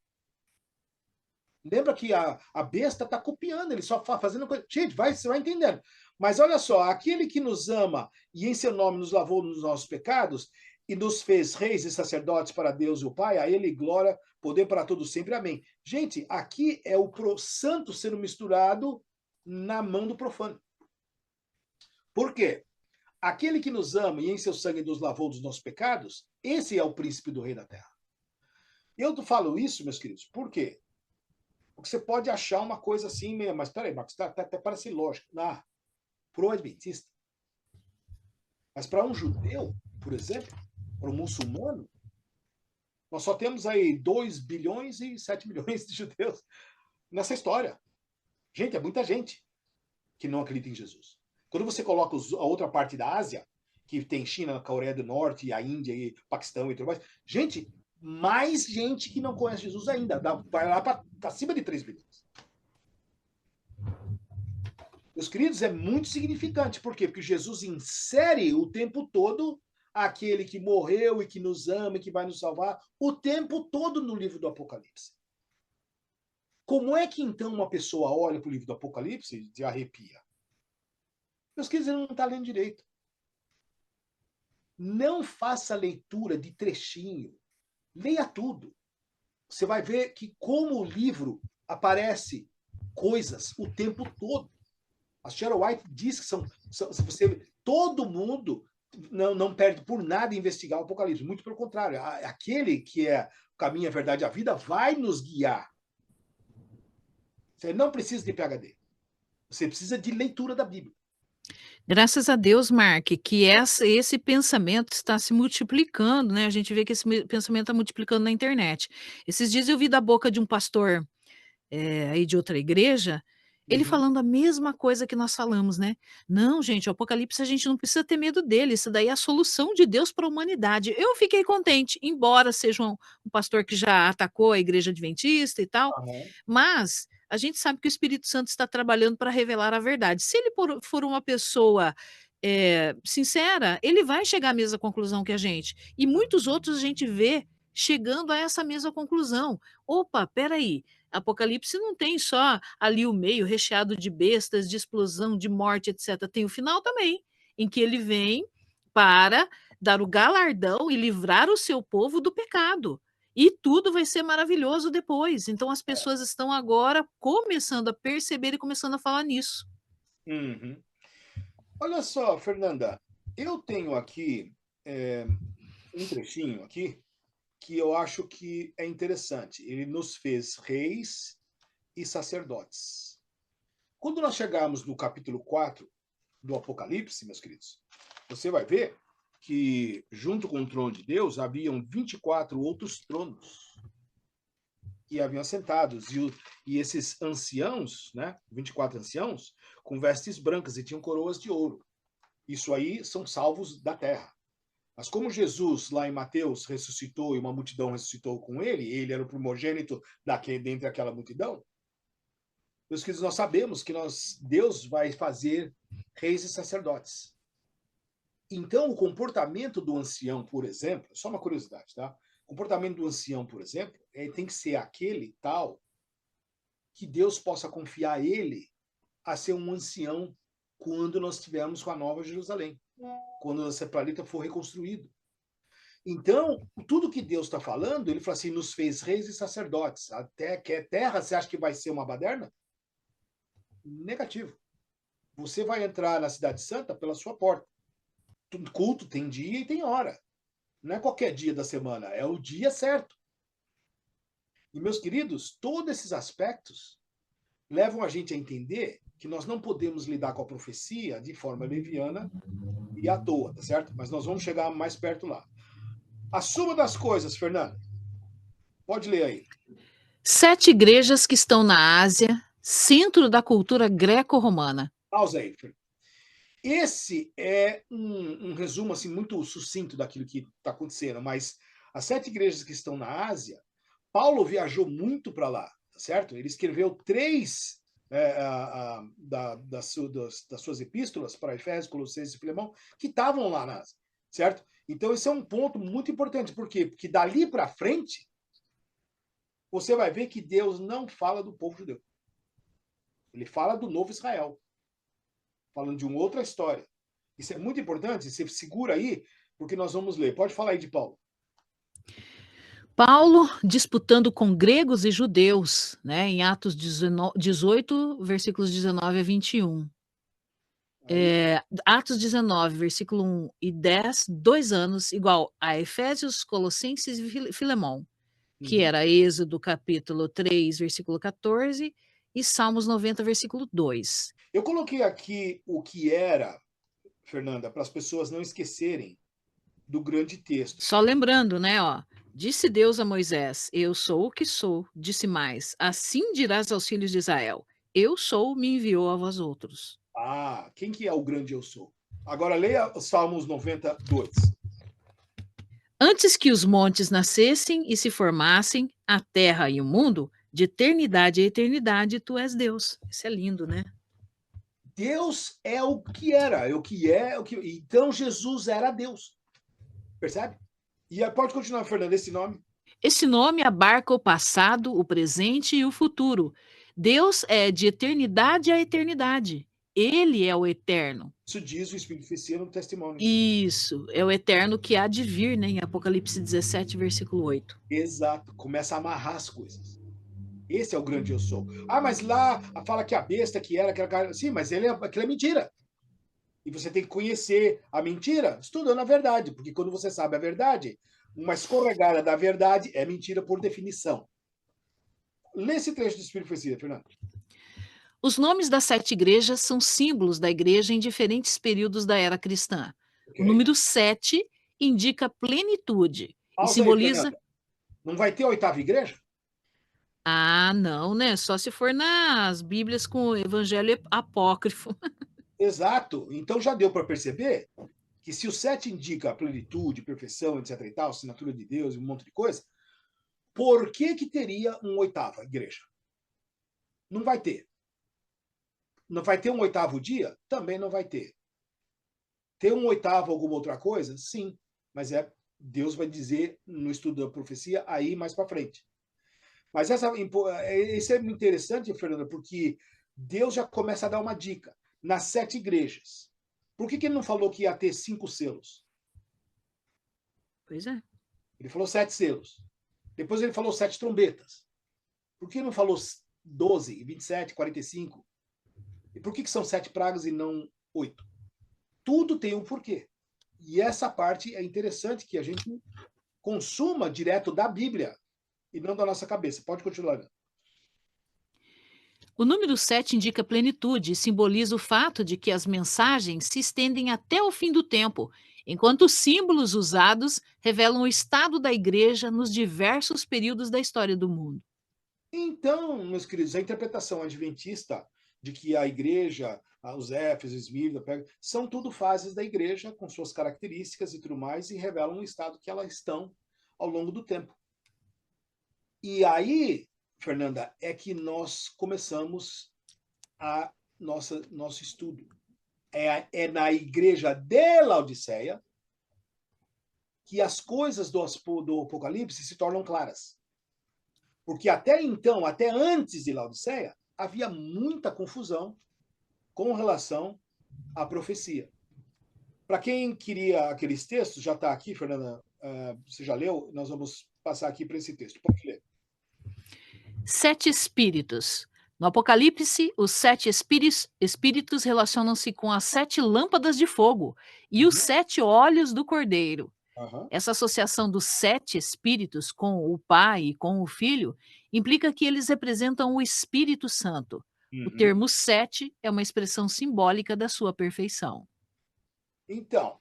Lembra que a besta está copiando, ele só fazendo coisa. Gente, você vai entendendo. Mas olha só, aquele que nos ama e em seu nome nos lavou dos nossos pecados e nos fez reis e sacerdotes para Deus e o Pai, a ele glória, poder para todos sempre. Amém. Gente, aqui é o santo sendo misturado na mão do profano. Por quê? Aquele que nos ama e em seu sangue nos lavou dos nossos pecados, esse é o príncipe do rei da terra. Eu falo isso, meus queridos, por quê? Porque você pode achar uma coisa assim mesmo, mas peraí, Marcos, até parece lógico. Para o adventista. Mas para um judeu, por exemplo, para um muçulmano, nós só temos aí 2 bilhões e 7 milhões de judeus nessa história. Gente, é muita gente que não acredita em Jesus. Quando você coloca a outra parte da Ásia, que tem China, Coreia do Norte, a Índia, e Paquistão e tudo mais, gente, mais gente que não conhece Jesus ainda. Vai lá para acima de 3 bilhões. Meus queridos, é muito significante. Por quê? Porque Jesus insere o tempo todo aquele que morreu e que nos ama e que vai nos salvar, o tempo todo no livro do Apocalipse. Como é que então uma pessoa olha para o livro do Apocalipse e arrepia? Meus queridos, ele não está lendo direito. Não faça leitura de trechinho. Leia tudo. Você vai ver que como o livro aparece coisas o tempo todo. A Sharon White diz que todo mundo não perde por nada investigar o Apocalipse. Muito pelo contrário. Aquele que é o caminho, a verdade e a vida vai nos guiar. Você não precisa de PhD. Você precisa de leitura da Bíblia. Graças a Deus, Mark, que esse pensamento está se multiplicando, né? A gente vê que esse pensamento está multiplicando na internet. Esses dias eu vi da boca de um pastor aí de outra igreja, ele Uhum. falando a mesma coisa que nós falamos, né? Não, gente, o Apocalipse a gente não precisa ter medo dele, isso daí é a solução de Deus para a humanidade. Eu fiquei contente, embora seja um pastor que já atacou a igreja adventista e tal, Uhum. mas a gente sabe que o Espírito Santo está trabalhando para revelar a verdade. Se ele for uma pessoa sincera, ele vai chegar à mesma conclusão que a gente. E muitos outros a gente vê chegando a essa mesma conclusão. Opa, peraí, Apocalipse não tem só ali o meio recheado de bestas, de explosão, de morte, etc. Tem o final também, em que ele vem para dar o galardão e livrar o seu povo do pecado. E tudo vai ser maravilhoso depois. Então as pessoas estão agora começando a perceber e começando a falar nisso. Uhum. Olha só, Fernanda, eu tenho aqui um trechinho aqui que eu acho que é interessante. Ele nos fez reis e sacerdotes. Quando nós chegarmos no capítulo 4 do Apocalipse, meus queridos, você vai ver que junto com o trono de Deus haviam 24 outros tronos que haviam assentados. E esses anciãos, né, 24 anciãos, com vestes brancas e tinham coroas de ouro. Isso aí são salvos da terra. Mas como Jesus, lá em Mateus, ressuscitou e uma multidão ressuscitou com ele era o primogênito dentre aquela multidão, meus queridos, nós sabemos que Deus vai fazer reis e sacerdotes. Então, o comportamento do ancião, por exemplo, só uma curiosidade, tá? O comportamento do ancião, por exemplo, tem que ser aquele tal que Deus possa confiar ele a ser um ancião quando nós estivermos com a Nova Jerusalém, quando o planeta for reconstruído. Então, tudo que Deus está falando, ele fala assim, nos fez reis e sacerdotes. Até que é terra, você acha que vai ser uma baderna? Negativo. Você vai entrar na Cidade Santa pela sua porta. Culto tem dia e tem hora. Não é qualquer dia da semana, é o dia certo. E, meus queridos, todos esses aspectos levam a gente a entender que nós não podemos lidar com a profecia de forma leviana e à toa, tá certo? Mas nós vamos chegar mais perto lá. A suma das coisas, Fernanda. Pode ler aí. 7 igrejas que estão na Ásia, centro da cultura greco-romana. Pausa aí, Fernanda. Esse é um resumo assim muito sucinto daquilo que está acontecendo, mas as 7 igrejas que estão na Ásia, Paulo viajou muito para lá, tá certo? Ele escreveu 3 das suas epístolas para Efésios, Colossenses e Filemão, que estavam lá na Ásia, certo? Então esse é um ponto muito importante, por quê? Porque dali para frente, você vai ver que Deus não fala do povo judeu. Ele fala do novo Israel, falando de uma outra história. Isso é muito importante, você segura aí, porque nós vamos ler. Pode falar aí de Paulo. Paulo disputando com gregos e judeus, né, em Atos 18, versículos 19 a 21. Atos 19, versículo 1 e 10, 2 anos, igual a Efésios, Colossenses e Filemão, que Uhum. era Êxodo capítulo 3, versículo 14 e Salmos 90, versículo 2. Eu coloquei aqui o que era, Fernanda, para as pessoas não esquecerem do grande texto. Só lembrando, né, ó. Disse Deus a Moisés: Eu sou o que sou. Disse mais: Assim dirás aos filhos de Israel: Eu sou, me enviou a vós outros. Ah, quem que é o grande eu sou? Agora leia os Salmos 92. Antes que os montes nascessem e se formassem, a terra e o mundo, de eternidade a eternidade, tu és Deus. Isso é lindo, né? Deus é o que era, é o que é, o que. Então Jesus era Deus. Percebe? E pode continuar, Fernanda, esse nome. Esse nome abarca o passado, o presente e o futuro. Deus é de eternidade a eternidade. Ele é o eterno. Isso diz o Espírito oficia no testemunho. Isso, é o eterno que há de vir, né? Em Apocalipse 17, versículo 8. Exato. Começa a amarrar as coisas. Esse é o grande eu sou. Ah, mas lá fala que a besta que era aquela cara. Sim, mas aquilo é mentira. E você tem que conhecer a mentira estudando a verdade, porque quando você sabe a verdade, uma escorregada da verdade é mentira por definição. Lê esse trecho do Espírito Profecia, Fernando. Os nomes das 7 igrejas são símbolos da igreja em diferentes períodos da era cristã. O Okay? número 7 indica plenitude e Pausa aí, simboliza. Fernanda. Não vai ter a 8ª igreja? Ah, não, né? Só se for nas Bíblias com o evangelho apócrifo. Exato. Então já deu para perceber que se o 7 indica a plenitude, perfeição, etc e tal, assinatura de Deus e um monte de coisa, por que que teria uma 8ª igreja? Não vai ter. Não vai ter um 8º dia? Também não vai ter. Ter um 8º alguma outra coisa? Sim, mas Deus vai dizer no estudo da profecia aí mais para frente. Mas isso é interessante, Fernanda, porque Deus já começa a dar uma dica. Nas 7 igrejas. Por que ele não falou que ia ter 5 selos? Pois é. Ele falou 7 selos. Depois ele falou 7 trombetas. Por que não falou 12, 27, 45? E por que são 7 pragas e não 8? Tudo tem um porquê. E essa parte é interessante que a gente consuma direto da Bíblia e não da nossa cabeça. Pode continuar. O número 7 indica plenitude e simboliza o fato de que as mensagens se estendem até o fim do tempo, enquanto os símbolos usados revelam o estado da igreja nos diversos períodos da história do mundo. Então, meus queridos, a interpretação adventista de que a igreja, os Éfesos, Esmirna, são tudo fases da igreja com suas características e tudo mais e revelam o estado que elas estão ao longo do tempo. E aí, Fernanda, é que nós começamos nosso estudo. É na igreja de Laodiceia que as coisas do Apocalipse se tornam claras. Porque até então, até antes de Laodiceia, havia muita confusão com relação à profecia. Para quem queria aqueles textos, já está aqui, Fernanda, você já leu? Nós vamos passar aqui para esse texto. Pode ler. 7 espíritos. No Apocalipse, os 7 espíritos relacionam-se com as 7 lâmpadas de fogo e os 7 olhos do Cordeiro. Aham. Essa associação dos 7 espíritos com o Pai e com o Filho implica que eles representam o Espírito Santo. O Uhum. termo 7 é uma expressão simbólica da sua perfeição. Então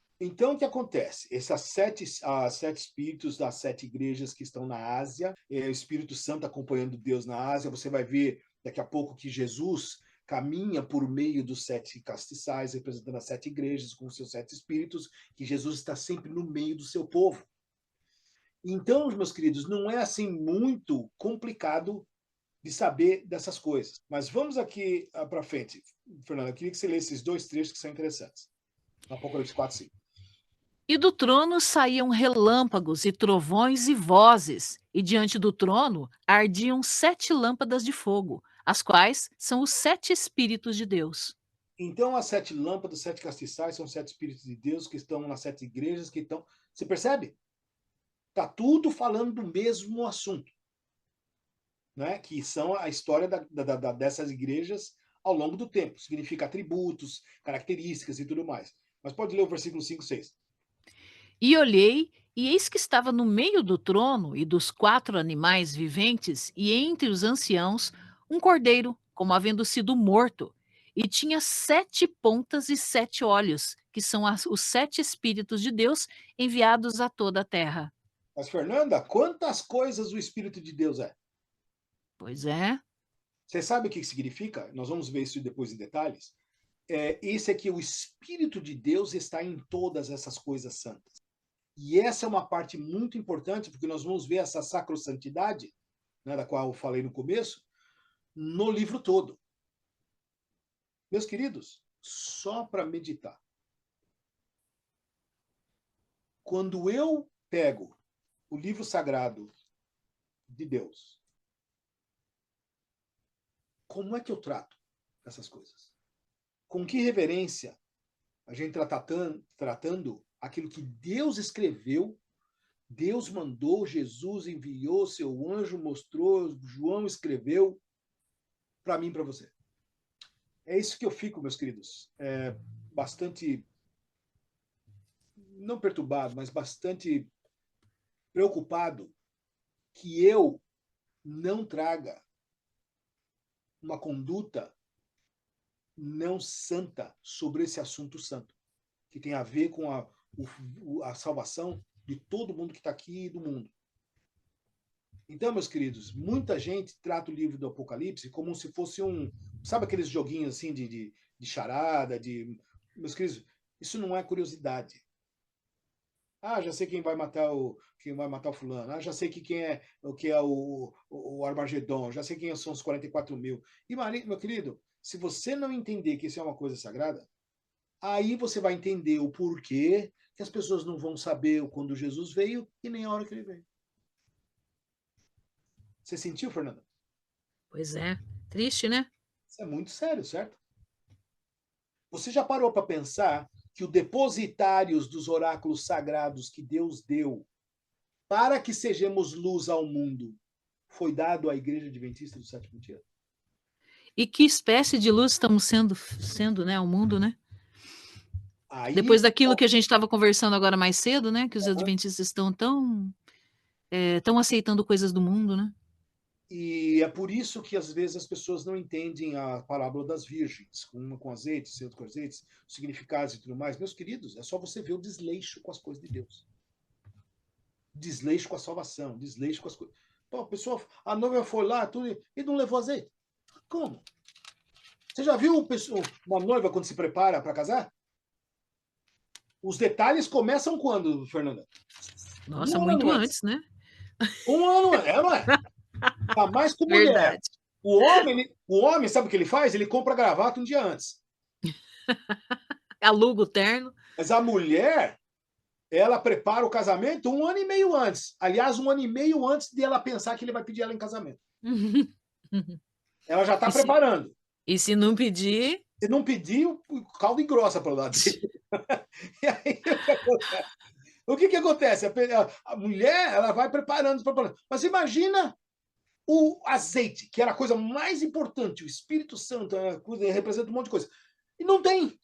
o que acontece? Sete espíritos das 7 igrejas que estão na Ásia, o Espírito Santo acompanhando Deus na Ásia, você vai ver daqui a pouco que Jesus caminha por meio dos 7 castiçais, representando as 7 igrejas com os seus 7 espíritos, que Jesus está sempre no meio do seu povo. Então, meus queridos, não é assim muito complicado de saber dessas coisas. Mas vamos aqui para frente. Fernanda, eu queria que você lesse esses 2 trechos que são interessantes. Apocalipse 4, 5. E do trono saíam relâmpagos e trovões e vozes, e diante do trono ardiam 7 lâmpadas de fogo, as quais são os 7 Espíritos de Deus. Então, as 7 lâmpadas, 7 castiçais, são 7 Espíritos de Deus que estão nas 7 igrejas que estão. Você percebe? Está tudo falando do mesmo assunto, né? Que são a história dessas igrejas ao longo do tempo. Significa atributos, características e tudo mais. Mas pode ler o versículo 5, 6. E olhei, e eis que estava no meio do trono e dos 4 animais viventes, e entre os anciãos, um cordeiro, como havendo sido morto, e tinha 7 pontas e 7 olhos, que são os 7 Espíritos de Deus enviados a toda a terra. Mas, Fernanda, quantas coisas o Espírito de Deus é? Pois é. Você sabe o que significa? Nós vamos ver isso depois em detalhes. Esse é que o Espírito de Deus está em todas essas coisas santas. E essa é uma parte muito importante, porque nós vamos ver essa sacrossantidade, né, da qual eu falei no começo, no livro todo. Meus queridos, só para meditar. Quando eu pego o livro sagrado de Deus, como é que eu trato essas coisas? Com que reverência a gente está tratando aquilo que Deus escreveu, Deus mandou, Jesus enviou, seu anjo mostrou, João escreveu para mim e para você. É isso que eu fico, meus queridos, bastante, não perturbado, mas bastante preocupado que eu não traga uma conduta não santa sobre esse assunto santo, que tem a ver com a salvação de todo mundo que está aqui e do mundo. Então, meus queridos, muita gente trata o livro do Apocalipse como se fosse sabe aqueles joguinhos assim de charada, meus queridos, isso não é curiosidade. Ah, já sei quem vai matar o fulano. Ah, já sei quem é o Armagedon. Já sei quem são os 44 mil. E, meu querido, se você não entender que isso é uma coisa sagrada, aí você vai entender o porquê que as pessoas não vão saber quando Jesus veio e nem a hora que ele veio. Você sentiu, Fernanda? Pois é. Triste, né? Isso é muito sério, certo? Você já parou para pensar que o depositários dos oráculos sagrados que Deus deu para que sejamos luz ao mundo foi dado à Igreja Adventista do Sétimo Dia? E que espécie de luz estamos sendo, né, ao mundo, né? Aí, Depois daquilo que a gente estava conversando agora mais cedo, né, que os adventistas estão tão aceitando coisas do mundo, né? e é por isso que às vezes as pessoas não entendem a parábola das virgens, uma com azeite, outra com azeite, os significados e tudo mais. Meus queridos, é só você ver o desleixo com as coisas de Deus. Desleixo com a salvação, desleixo com as coisas. Pô, a pessoa, a noiva foi lá tudo, e não levou azeite. Como? Você já viu uma noiva quando se prepara para casar? Os detalhes começam quando, Fernanda? Nossa, Um ano muito antes. antes, né? Um ano antes, não é? Tá mais com mulher. Verdade. O homem, sabe o que ele faz? Ele compra gravata um dia antes. Aluga o terno. Mas a mulher, ela prepara o casamento um ano e meio antes. Aliás, um ano e meio antes de ela pensar que ele vai pedir ela em casamento. Ela já está E se, preparando. e se não pedir, Se não pedir, o caldo engrossa para o lado dele. E aí, o que acontece? A mulher, ela vai preparando. Mas imagina o azeite, que era a coisa mais importante, o Espírito Santo, representa um monte de coisa. E não tem.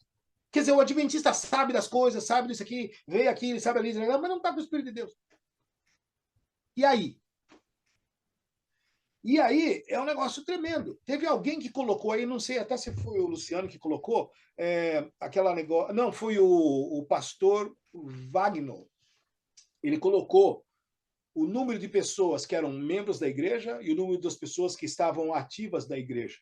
Quer dizer, o adventista sabe das coisas, sabe disso aqui, veio aqui, ele sabe ali, mas não está com o Espírito de Deus. E aí? E aí é um negócio tremendo. Teve alguém que colocou aí, não sei até se foi o Luciano que colocou, aquela negócio. Não, foi o pastor Wagner. Ele colocou o número de pessoas que eram membros da igreja e o número das pessoas que estavam ativas da igreja.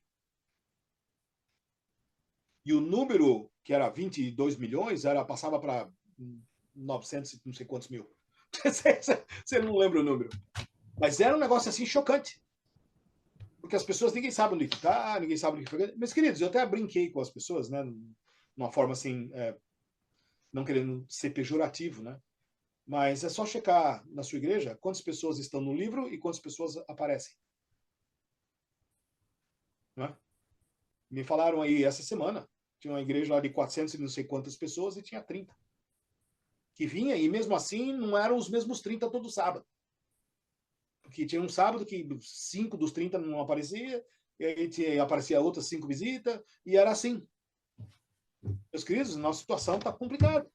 E o número, que era 22 milhões, passava para 900, não sei quantos mil. Você não lembra o número. Mas era um negócio assim chocante. Porque as pessoas, ninguém sabe onde está, ninguém sabe onde que foi. Meus queridos, eu até brinquei com as pessoas, né? De uma forma assim, não querendo ser pejorativo, né? Mas é só checar na sua igreja quantas pessoas estão no livro e quantas pessoas aparecem. Né? Me falaram aí essa semana, tinha uma igreja lá de 400 e não sei quantas pessoas e tinha 30. Que vinha, e mesmo assim não eram os mesmos 30 todo sábado. Porque tinha um sábado que 5 dos 30 não aparecia, e aí aparecia outras 5 visitas, e era assim. Meus queridos, nossa situação está complicada.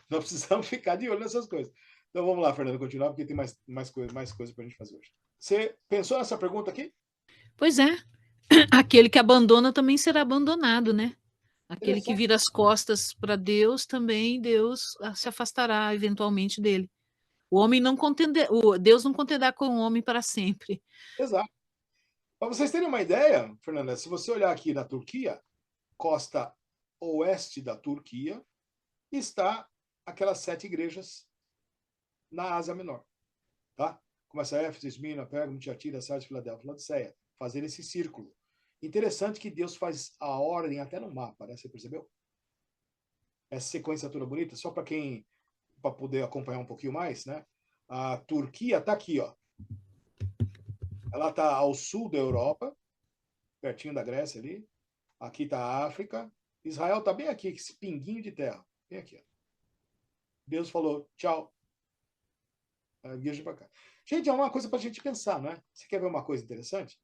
Nós precisamos ficar de olho nessas coisas. Então vamos lá, Fernando, continuar, porque tem mais coisa para a gente fazer hoje. Você pensou nessa pergunta aqui? Pois é, aquele que abandona também será abandonado, né? Aquele que Interessante. vira as costas para Deus, também Deus se afastará eventualmente dele. O homem não contender, Deus não contenderá com o homem para sempre. Exato. Para vocês terem uma ideia, Fernanda, se você olhar aqui na Turquia, costa oeste da Turquia, está aquelas 7 igrejas na Ásia Menor. Tá? Começa Éfeso, Esmirna, Pérgamo, Tiatira, Sardes, Filadélfia, Laodiceia. Fazer esse círculo. Interessante que Deus faz a ordem até no mapa, né? Você percebeu? Essa sequência toda bonita, só para quem, para poder acompanhar um pouquinho mais, né? A Turquia está aqui, ó. Ela está ao sul da Europa, pertinho da Grécia ali. Aqui está a África. Israel está bem aqui, esse pinguinho de terra. Bem aqui, ó. Deus falou, tchau. Viaja para cá. Gente, é uma coisa para a gente pensar, não é? Você quer ver uma coisa interessante?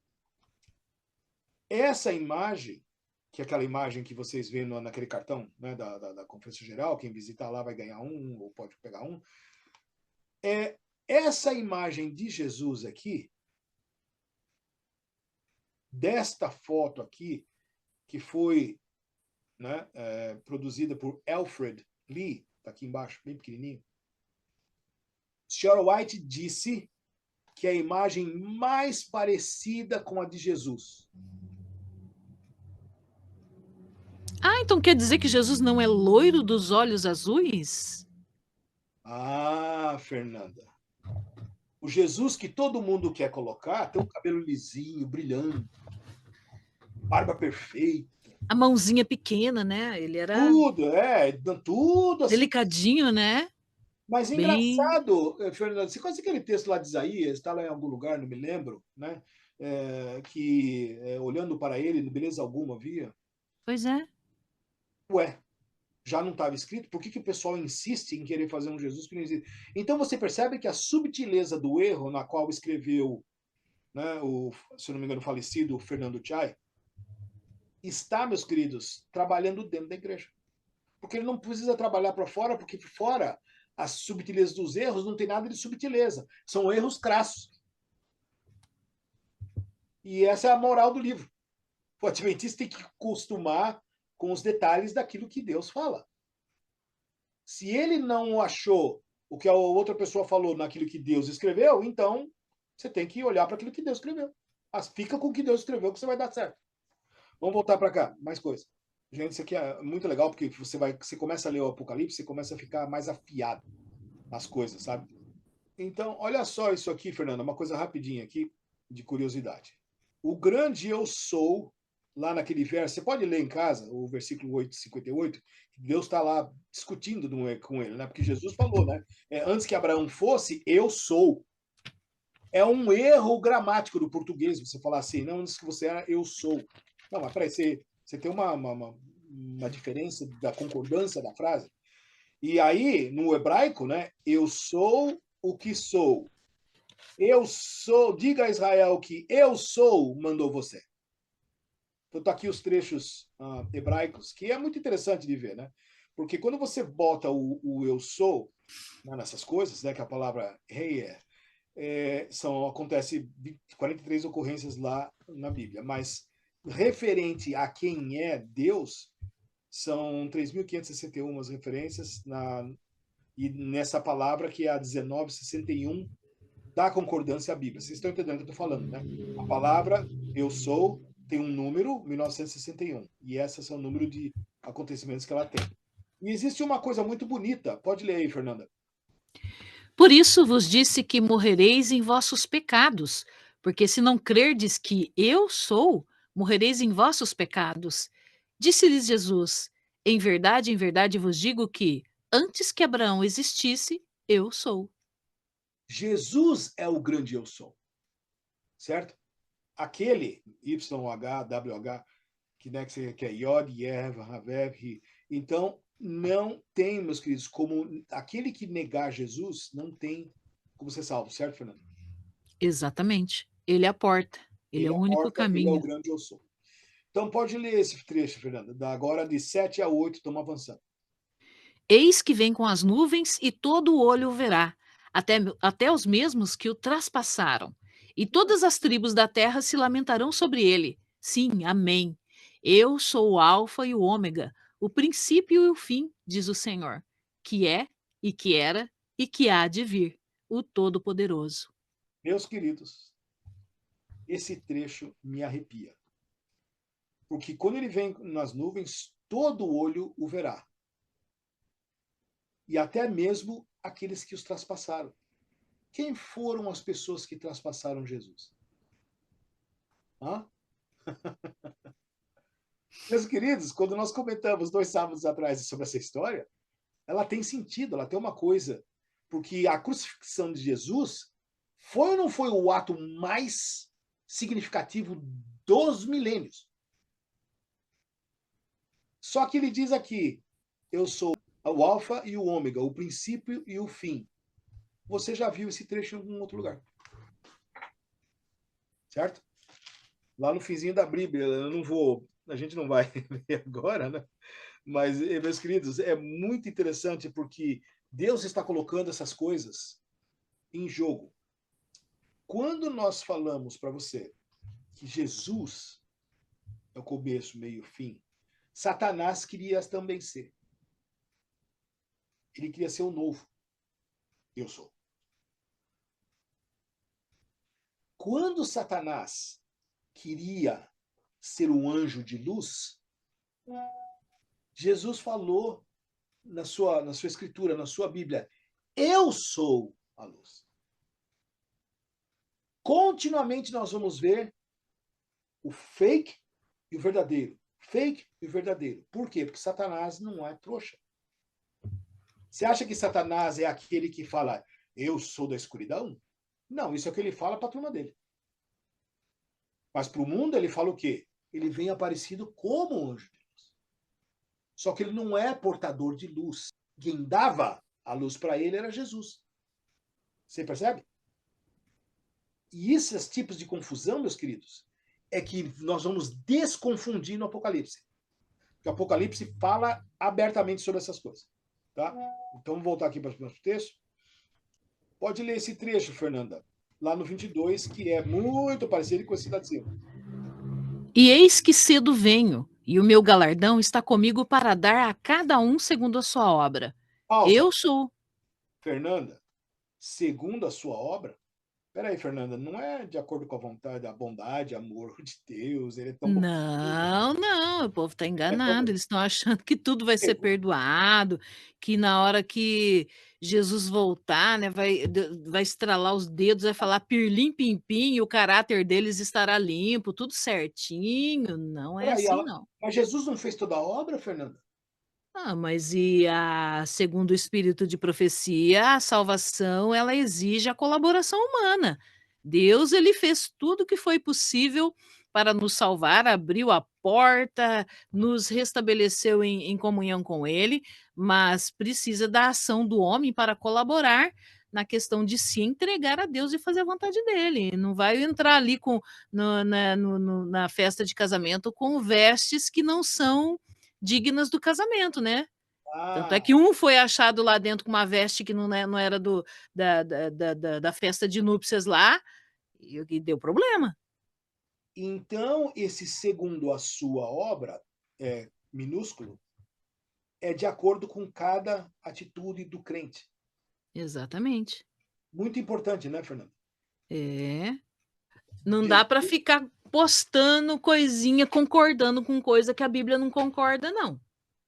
Essa imagem, que é aquela imagem que vocês vêem naquele cartão, né, da Conferência Geral, quem visitar lá vai ganhar um, ou pode pegar um. Essa imagem de Jesus aqui, desta foto aqui, que foi, né, produzida por Alfred Lee, está aqui embaixo, bem pequenininho. Sr. White disse que é a imagem mais parecida com a de Jesus. Ah, então quer dizer que Jesus não é loiro dos olhos azuis? Ah, Fernanda. O Jesus que todo mundo quer colocar tem um cabelo lisinho, brilhando, barba perfeita. A mãozinha pequena, né? Ele era Tudo assim. delicadinho, né? Mas Bem. engraçado, Fernando, você conhece aquele texto lá de Isaías, está lá em algum lugar, não me lembro, né? Olhando para ele, beleza alguma havia. Pois é. Ué, já não estava escrito? Por que o pessoal insiste em querer fazer um Jesus que não existe? Então você percebe que a subtileza do erro na qual escreveu, né, se não me engano, falecido Fernando Chay, está, meus queridos, trabalhando dentro da igreja. Porque ele não precisa trabalhar para fora, porque fora as subtilezas dos erros não tem nada de subtileza. São erros crassos. E essa é a moral do livro. O adventista tem que acostumar com os detalhes daquilo que Deus fala. Se ele não achou o que a outra pessoa falou naquilo que Deus escreveu, então você tem que olhar para aquilo que Deus escreveu. Fica com o que Deus escreveu que você vai dar certo. Vamos voltar para cá, mais coisa. Gente, isso aqui é muito legal porque você começa a ler o Apocalipse, você começa a ficar mais afiado nas coisas, sabe? Então, olha só isso aqui, Fernanda, uma coisa rapidinha aqui de curiosidade. O grande eu sou, lá naquele verso, você pode ler em casa, o versículo 8:58, Deus está lá discutindo com ele, né? Porque Jesus falou, né? Antes que Abraão fosse, eu sou. É um erro gramático do português você falar assim, não, antes que você era, eu sou. Não, mas peraí, você tem uma diferença da concordância da frase. E aí, no hebraico, né? Eu sou o que sou. Eu sou, diga a Israel que eu sou, mandou você. Então tá aqui os trechos hebraicos, que é muito interessante de ver, né? Porque quando você bota o eu sou, né, nessas coisas, né, que a palavra rei acontece 43 ocorrências lá na Bíblia, mas referente a quem é Deus, são 3.561 referências e nessa palavra que é a 1961 da concordância à Bíblia. Vocês estão entendendo o que eu estou falando, né? A palavra eu sou tem um número, 1961, e esse é o número de acontecimentos que ela tem. E existe uma coisa muito bonita, pode ler aí, Fernanda. Por isso vos disse que morrereis em vossos pecados, porque se não crerdes que eu sou, morrereis em vossos pecados. Disse-lhes Jesus: em verdade vos digo que, antes que Abraão existisse, eu sou. Jesus é o grande eu sou, certo? Aquele YHWH, que é Yod, Yev, Havev, então não tem, meus queridos, como aquele que negar Jesus, não tem como ser salvo, certo, Fernando? Exatamente. Ele é a porta. Ele é Ele o é a único porta, ele é o caminho. grande eu sou. Então pode ler esse trecho, Fernanda, da agora de 7 a 8, estamos avançando. Eis que vem com as nuvens e todo o olho o verá, até os mesmos que o traspassaram. E todas as tribos da terra se lamentarão sobre ele. Sim, amém. Eu sou o Alfa e o Ômega, o princípio e o fim, diz o Senhor, que é, e que era, e que há de vir, o Todo-Poderoso. Meus queridos, esse trecho me arrepia. Porque quando ele vem nas nuvens, todo olho o verá. E até mesmo aqueles que os traspassaram. Quem foram as pessoas que traspassaram Jesus? Hã? Meus queridos, quando nós comentamos 2 sábados atrás sobre essa história, ela tem sentido, ela tem uma coisa. Porque a crucifixão de Jesus foi ou não foi o ato mais significativo dos milênios? Só que ele diz aqui: eu sou o alfa e o ômega, o princípio e o fim. Você já viu esse trecho em algum outro lugar? Certo? Lá no finzinho da Bíblia, eu não vou, a gente não vai ver agora, né? Mas, meus queridos, é muito interessante porque Deus está colocando essas coisas em jogo. Quando nós falamos para você que Jesus é o começo, meio, fim, Satanás queria também ser. Ele queria ser o novo. Eu sou. Quando Satanás queria ser um anjo de luz, Jesus falou na sua escritura, na sua Bíblia, eu sou a luz. Continuamente nós vamos ver o fake e o verdadeiro. Fake e o verdadeiro. Por quê? Porque Satanás não é trouxa. Você acha que Satanás é aquele que fala, eu sou da escuridão? Não, isso é o que ele fala para a turma dele. Mas para o mundo ele fala o quê? Ele vem aparecido como anjo de luz. Só que ele não é portador de luz. Quem dava a luz para ele era Jesus. Você percebe? E esses tipos de confusão, meus queridos, é que nós vamos desconfundir no Apocalipse. Porque o Apocalipse fala abertamente sobre essas coisas. Tá? Então vamos voltar aqui para o nosso texto. Pode ler esse trecho, Fernanda, lá no 22, que é muito parecido com esse da Zion. E eis que cedo venho, e o meu galardão está comigo para dar a cada um segundo a sua obra. Pausa. Eu sou. Fernanda, segundo a sua obra? Peraí, Fernanda, não é de acordo com a vontade, a bondade, amor de Deus, ele é tão bom. Não, não, o povo está É tão enganado. bom. Eles estão achando que tudo vai ser perdoado, que na hora que Jesus voltar, né, vai estralar os dedos, vai falar pirlim pim pim e o caráter deles estará limpo, tudo certinho. Não é Peraí, assim, não. mas Jesus não fez toda a obra, Fernanda? Ah, mas segundo o espírito de profecia, a salvação ela exige a colaboração humana. Deus ele fez tudo o que foi possível para nos salvar, abriu a porta, nos restabeleceu em comunhão com Ele, mas precisa da ação do homem para colaborar na questão de se entregar a Deus e fazer a vontade dele. Não vai entrar ali com na festa de casamento com vestes que não são dignas do casamento, né. Tanto é Ah, que um foi achado lá dentro com uma veste que não era da festa de núpcias lá, e deu problema. então esse segundo a sua obra, minúsculo, é de acordo com cada atitude do crente. Exatamente. Muito importante, né, Fernando? É. Não dá para Jesus, ficar postando coisinha, concordando com coisa que a Bíblia não concorda não.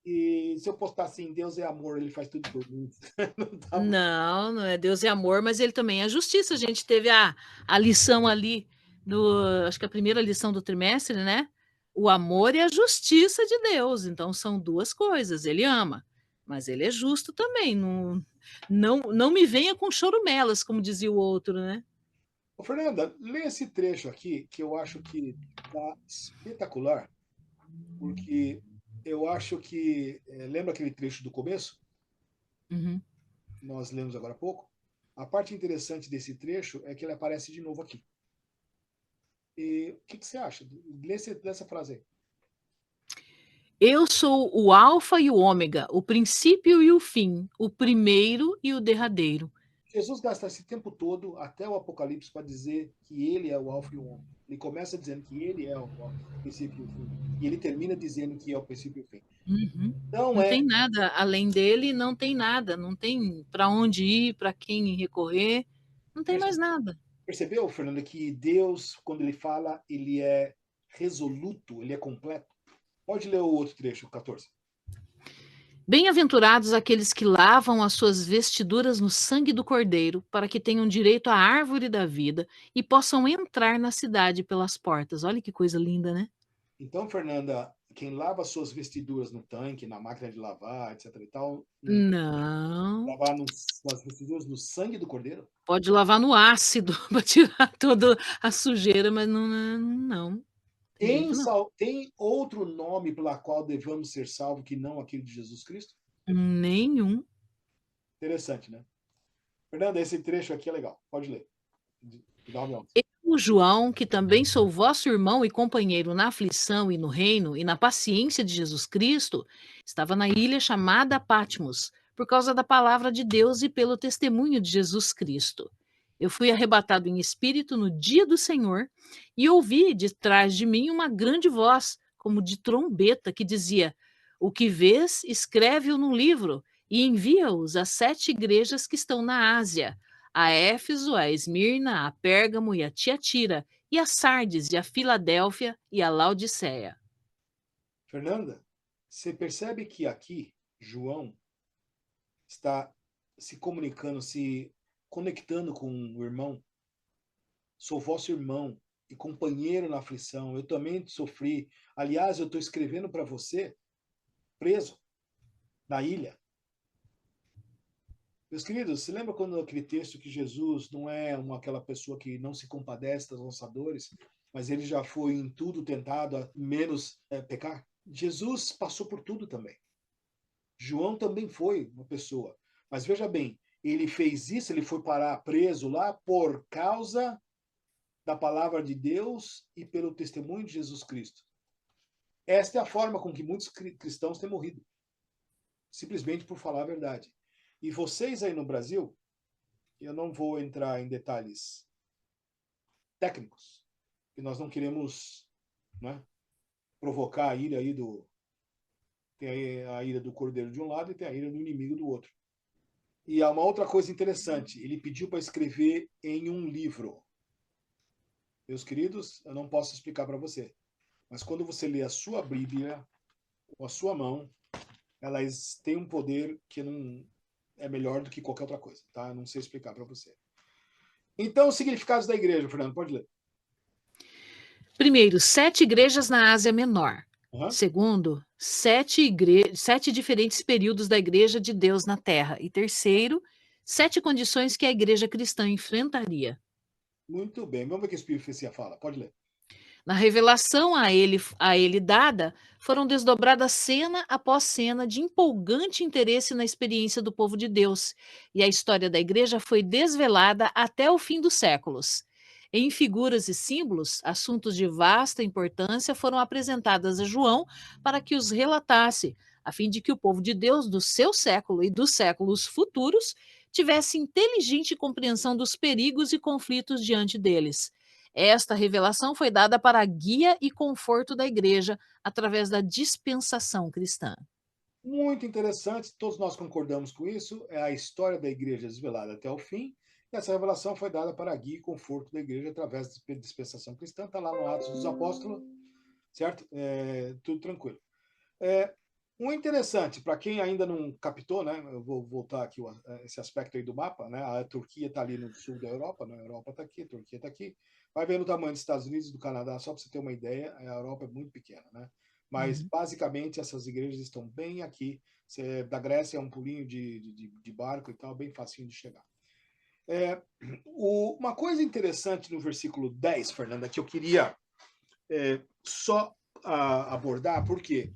e se eu postar assim, Deus é amor, ele faz tudo por mim. Não tá muito. Não, não é Deus é amor, mas ele também é justiça. A gente teve a lição ali do acho que a primeira lição do trimestre, né, o amor e a justiça de Deus, então são 2 coisas, ele ama, mas ele é justo também, não me venha com chorumelas, como dizia o outro, né. Ô, Fernanda, lê esse trecho aqui, que eu acho que tá espetacular, porque eu acho que. Lembra aquele trecho do começo? Uhum. Nós lemos agora há pouco. A parte interessante desse trecho é que ele aparece de novo aqui. E o que você acha? Dessa frase aí. Eu sou o alfa e o ômega, o princípio e o fim, o primeiro e o derradeiro. Jesus gasta esse tempo todo, até o Apocalipse, para dizer que ele é o Alfa e o Ômega. Ele começa dizendo que ele é o princípio e o fim. E ele termina dizendo que é o princípio e o fim. Uhum. Então Não tem nada além dele, não tem nada, não tem para onde ir, para quem recorrer, não tem mais nada. percebeu, Fernanda, que Deus, quando ele fala, ele é resoluto, ele é completo? Pode ler o outro trecho, 14. Bem-aventurados aqueles que lavam as suas vestiduras no sangue do Cordeiro, para que tenham direito à árvore da vida e possam entrar na cidade pelas portas. Olha que coisa linda, né? Então, Fernanda, quem lava suas vestiduras no tanque, na máquina de lavar, etc e tal, Não, lavar nas vestiduras no sangue do cordeiro? pode lavar no ácido para tirar toda a sujeira, mas não, tem Tem, jeito não. tem outro nome pela qual devemos ser salvos que não aquele de Jesus Cristo? Nenhum. Interessante, né? Fernanda, esse trecho aqui é legal. Pode ler. Dá uma olhada. Eu, João, que também sou vosso irmão e companheiro na aflição e no reino e na paciência de Jesus Cristo, estava na ilha chamada Patmos, por causa da palavra de Deus e pelo testemunho de Jesus Cristo. Eu fui arrebatado em espírito no dia do Senhor e ouvi de trás de mim uma grande voz, como de trombeta, que dizia: O que vês, escreve-o num livro e envia-os às 7 igrejas que estão na Ásia, a Éfeso, a Esmirna, a Pérgamo e a Tiatira, e a Sardes, e a Filadélfia e a Laodiceia. Fernanda, você percebe que aqui João está se comunicando, se conectando com o irmão? Sou vosso irmão e companheiro na aflição. Eu também sofri. Aliás, eu estou escrevendo para você preso na ilha. Meus queridos, você lembra quando aquele texto que Jesus não é aquela pessoa que não se compadece das nossas dores, mas ele já foi em tudo tentado, a menos pecar? Jesus passou por tudo também. João também foi uma pessoa. Mas veja bem, ele fez isso, ele foi parar preso lá por causa da palavra de Deus e pelo testemunho de Jesus Cristo. Esta é a forma com que muitos cristãos têm morrido, simplesmente por falar a verdade. E vocês aí no Brasil, eu não vou entrar em detalhes técnicos, que nós não queremos, né, provocar a ira aí do. Tem a ira do cordeiro de um lado e tem a ira do inimigo do outro. E há uma outra coisa interessante: ele pediu para escrever em um livro. Meus queridos, eu não posso explicar para você, mas quando você lê a sua Bíblia, ou a sua mão, elas têm um poder que não é melhor do que qualquer outra coisa, tá? Eu não sei explicar para você. Então, os significados da igreja, Fernando, pode ler. Primeiro, 7 igrejas na Ásia Menor. Uhum. Segundo, 7 diferentes períodos da Igreja de Deus na Terra. E terceiro, 7 condições que a igreja cristã enfrentaria. Muito bem, vamos ver o que a Profecia fala. Pode ler. Na revelação a ele dada, foram desdobradas cena após cena de empolgante interesse na experiência do povo de Deus, e a história da igreja foi desvelada até o fim dos séculos. Em figuras e símbolos, assuntos de vasta importância foram apresentados a João para que os relatasse, a fim de que o povo de Deus do seu século e dos séculos futuros tivesse inteligente compreensão dos perigos e conflitos diante deles. Esta revelação foi dada para a guia e conforto da igreja através da dispensação cristã. Muito interessante, todos nós concordamos com isso. É a história da igreja desvelada até o fim. E essa revelação foi dada para a guia e conforto da igreja através da dispensação cristã. Está lá no Atos dos Apóstolos, certo? Tudo tranquilo. Um interessante, para quem ainda não captou, né? Eu vou voltar aqui esse aspecto aí do mapa, né? A Turquia está ali no sul da Europa, né? A Europa está aqui, a Turquia está aqui. Vai vendo o tamanho dos Estados Unidos e do Canadá, só para você ter uma ideia, a Europa é muito pequena, né? Mas, Uhum. basicamente, essas igrejas estão bem aqui. Da Grécia é um pulinho de barco e tal, bem facinho de chegar. Uma coisa interessante no versículo 10, Fernanda, que eu queria só abordar, por quê?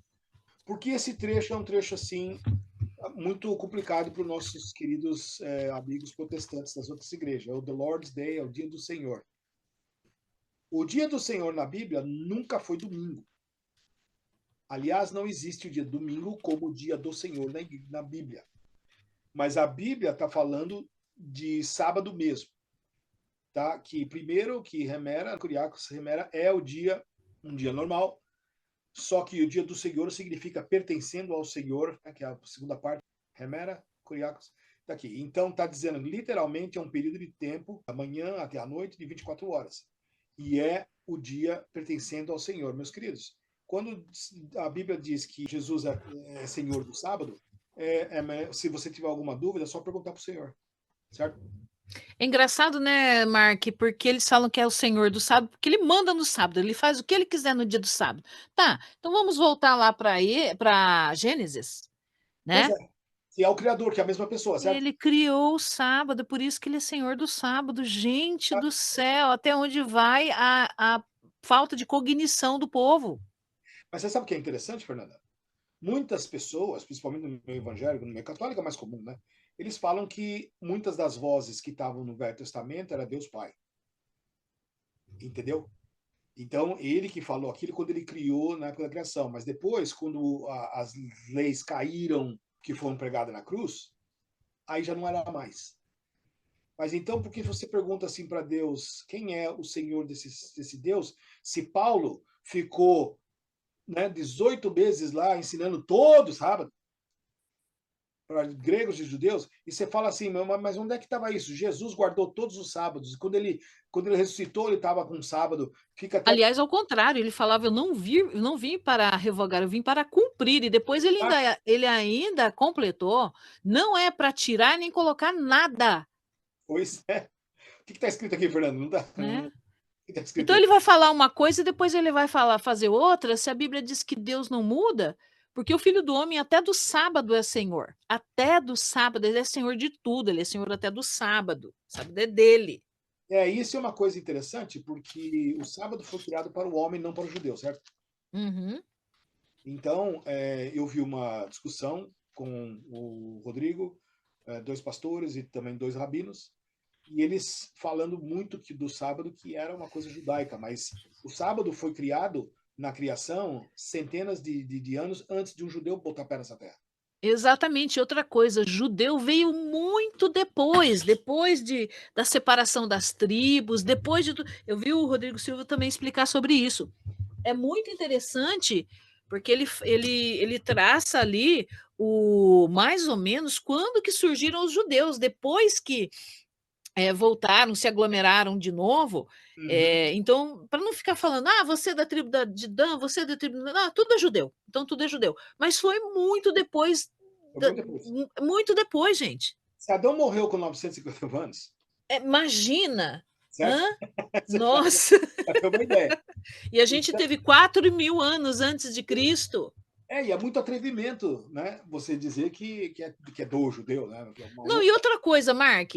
Porque esse trecho é um trecho, assim, muito complicado para os nossos queridos amigos protestantes das outras igrejas. É o The Lord's Day, é o dia do Senhor. O dia do Senhor na Bíblia nunca foi domingo. Aliás, não existe o dia domingo como o dia do Senhor na Bíblia. Mas a Bíblia está falando de sábado mesmo. Tá? Que primeiro, que Remera, Kuriakos Remera é um dia normal, só que o dia do Senhor significa pertencendo ao Senhor, né? Que é a segunda parte, Remera, Kuriakos, daqui. Então está dizendo, literalmente, é um período de tempo, da manhã até a noite, de 24 horas. E é o dia pertencendo ao Senhor, meus queridos. Quando a Bíblia diz que Jesus é Senhor do sábado, se você tiver alguma dúvida, é só perguntar para o Senhor, certo? É engraçado, né, Mark, porque eles falam que é o Senhor do sábado, porque ele manda no sábado, ele faz o que ele quiser no dia do sábado. Tá, então vamos voltar lá para Gênesis, Pois né? é, que é o Criador, que é a mesma pessoa, certo? Ele criou o sábado, por isso que ele é Senhor do sábado. Gente do céu, até onde vai a falta de cognição do povo? Mas você sabe o que é interessante, Fernanda? Muitas pessoas, principalmente no meio evangélico, no meio católico é mais comum, né? Eles falam que muitas das vozes que estavam no Velho Testamento era Deus Pai. Entendeu? Então, ele que falou aquilo quando ele criou na época da criação. Mas depois, quando as leis caíram, que foram pregadas na cruz, aí já não era mais. Mas então, por que você pergunta assim para Deus, quem é o Senhor desse Deus, se Paulo ficou, né, 18 meses lá ensinando todo sábado para gregos e judeus, e você fala assim, mas onde é que estava isso? Jesus guardou todos os sábados, e quando ele ressuscitou, ele estava com um sábado, fica até... Aliás, ao contrário, ele falava: eu não vim para revogar, eu vim para cumprir. E depois ele ainda completou: não é para tirar nem colocar nada, Pois é. O que está escrito aqui, Fernando? Não tá... né? O que está escrito Então aí? ele vai falar uma coisa e depois ele vai fazer outra. Se a Bíblia diz que Deus não muda, porque o Filho do Homem até do sábado é Senhor, até do sábado ele é Senhor de tudo, ele é Senhor até do sábado, o sábado é dele. Isso é uma coisa interessante, porque o sábado foi criado para o homem, não para o judeu, certo? Uhum. Então, eu vi uma discussão com o Rodrigo, dois pastores e também dois rabinos, e eles falando muito do sábado, que era uma coisa judaica, mas o sábado foi criado na criação centenas de anos antes de um judeu botar pé nessa terra. Exatamente, outra coisa, judeu veio muito depois da separação das tribos, depois de eu vi o Rodrigo Silva também explicar sobre isso. É muito interessante, porque ele traça ali o mais ou menos quando que surgiram os judeus, depois que voltaram, se aglomeraram de novo. Uhum. Então, para não ficar falando, você é da tribo de Dan, você é da tribo. Não, tudo é judeu. Então, tudo é judeu. Mas foi muito depois. Foi muito depois. Muito depois, gente. Se Adão morreu com 950 anos, Imagina. certo? Hã? Você Nossa! já tem uma ideia. E a gente Então, teve 4.000 anos antes de Cristo. e é muito atrevimento, né? Você dizer que é do judeu, né? Que é uma Não, e outra. outra coisa, Mark.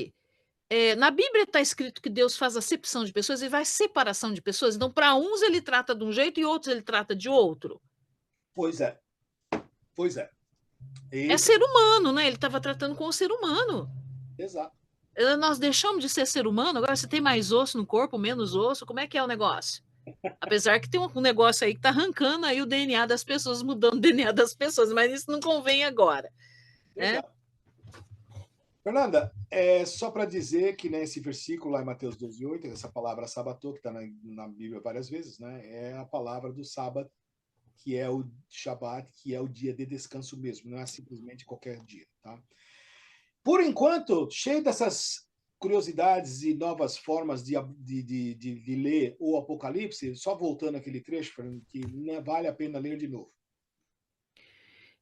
Na Bíblia está escrito que Deus faz acepção de pessoas e faz separação de pessoas, então para uns ele trata de um jeito e outros ele trata de outro. Pois é, pois é. É Esse, ser humano, né? Ele estava tratando com o ser humano. exato. Nós deixamos de ser humano, agora você tem mais osso no corpo, menos osso, como é que é o negócio? Apesar que tem um negócio aí que está arrancando aí o DNA das pessoas, mudando o DNA das pessoas, mas isso não convém agora, né? Exato. Fernanda, é só para dizer que nesse versículo lá em Mateus 12:8, essa palavra sabatô, que está na Bíblia várias vezes, né, é a palavra do sábado, que é o Shabat, que é o dia de descanso mesmo, não é simplesmente qualquer dia, tá? Por enquanto, cheio dessas curiosidades e novas formas de ler o Apocalipse, só voltando aquele trecho, Fernando, que né, vale a pena ler de novo.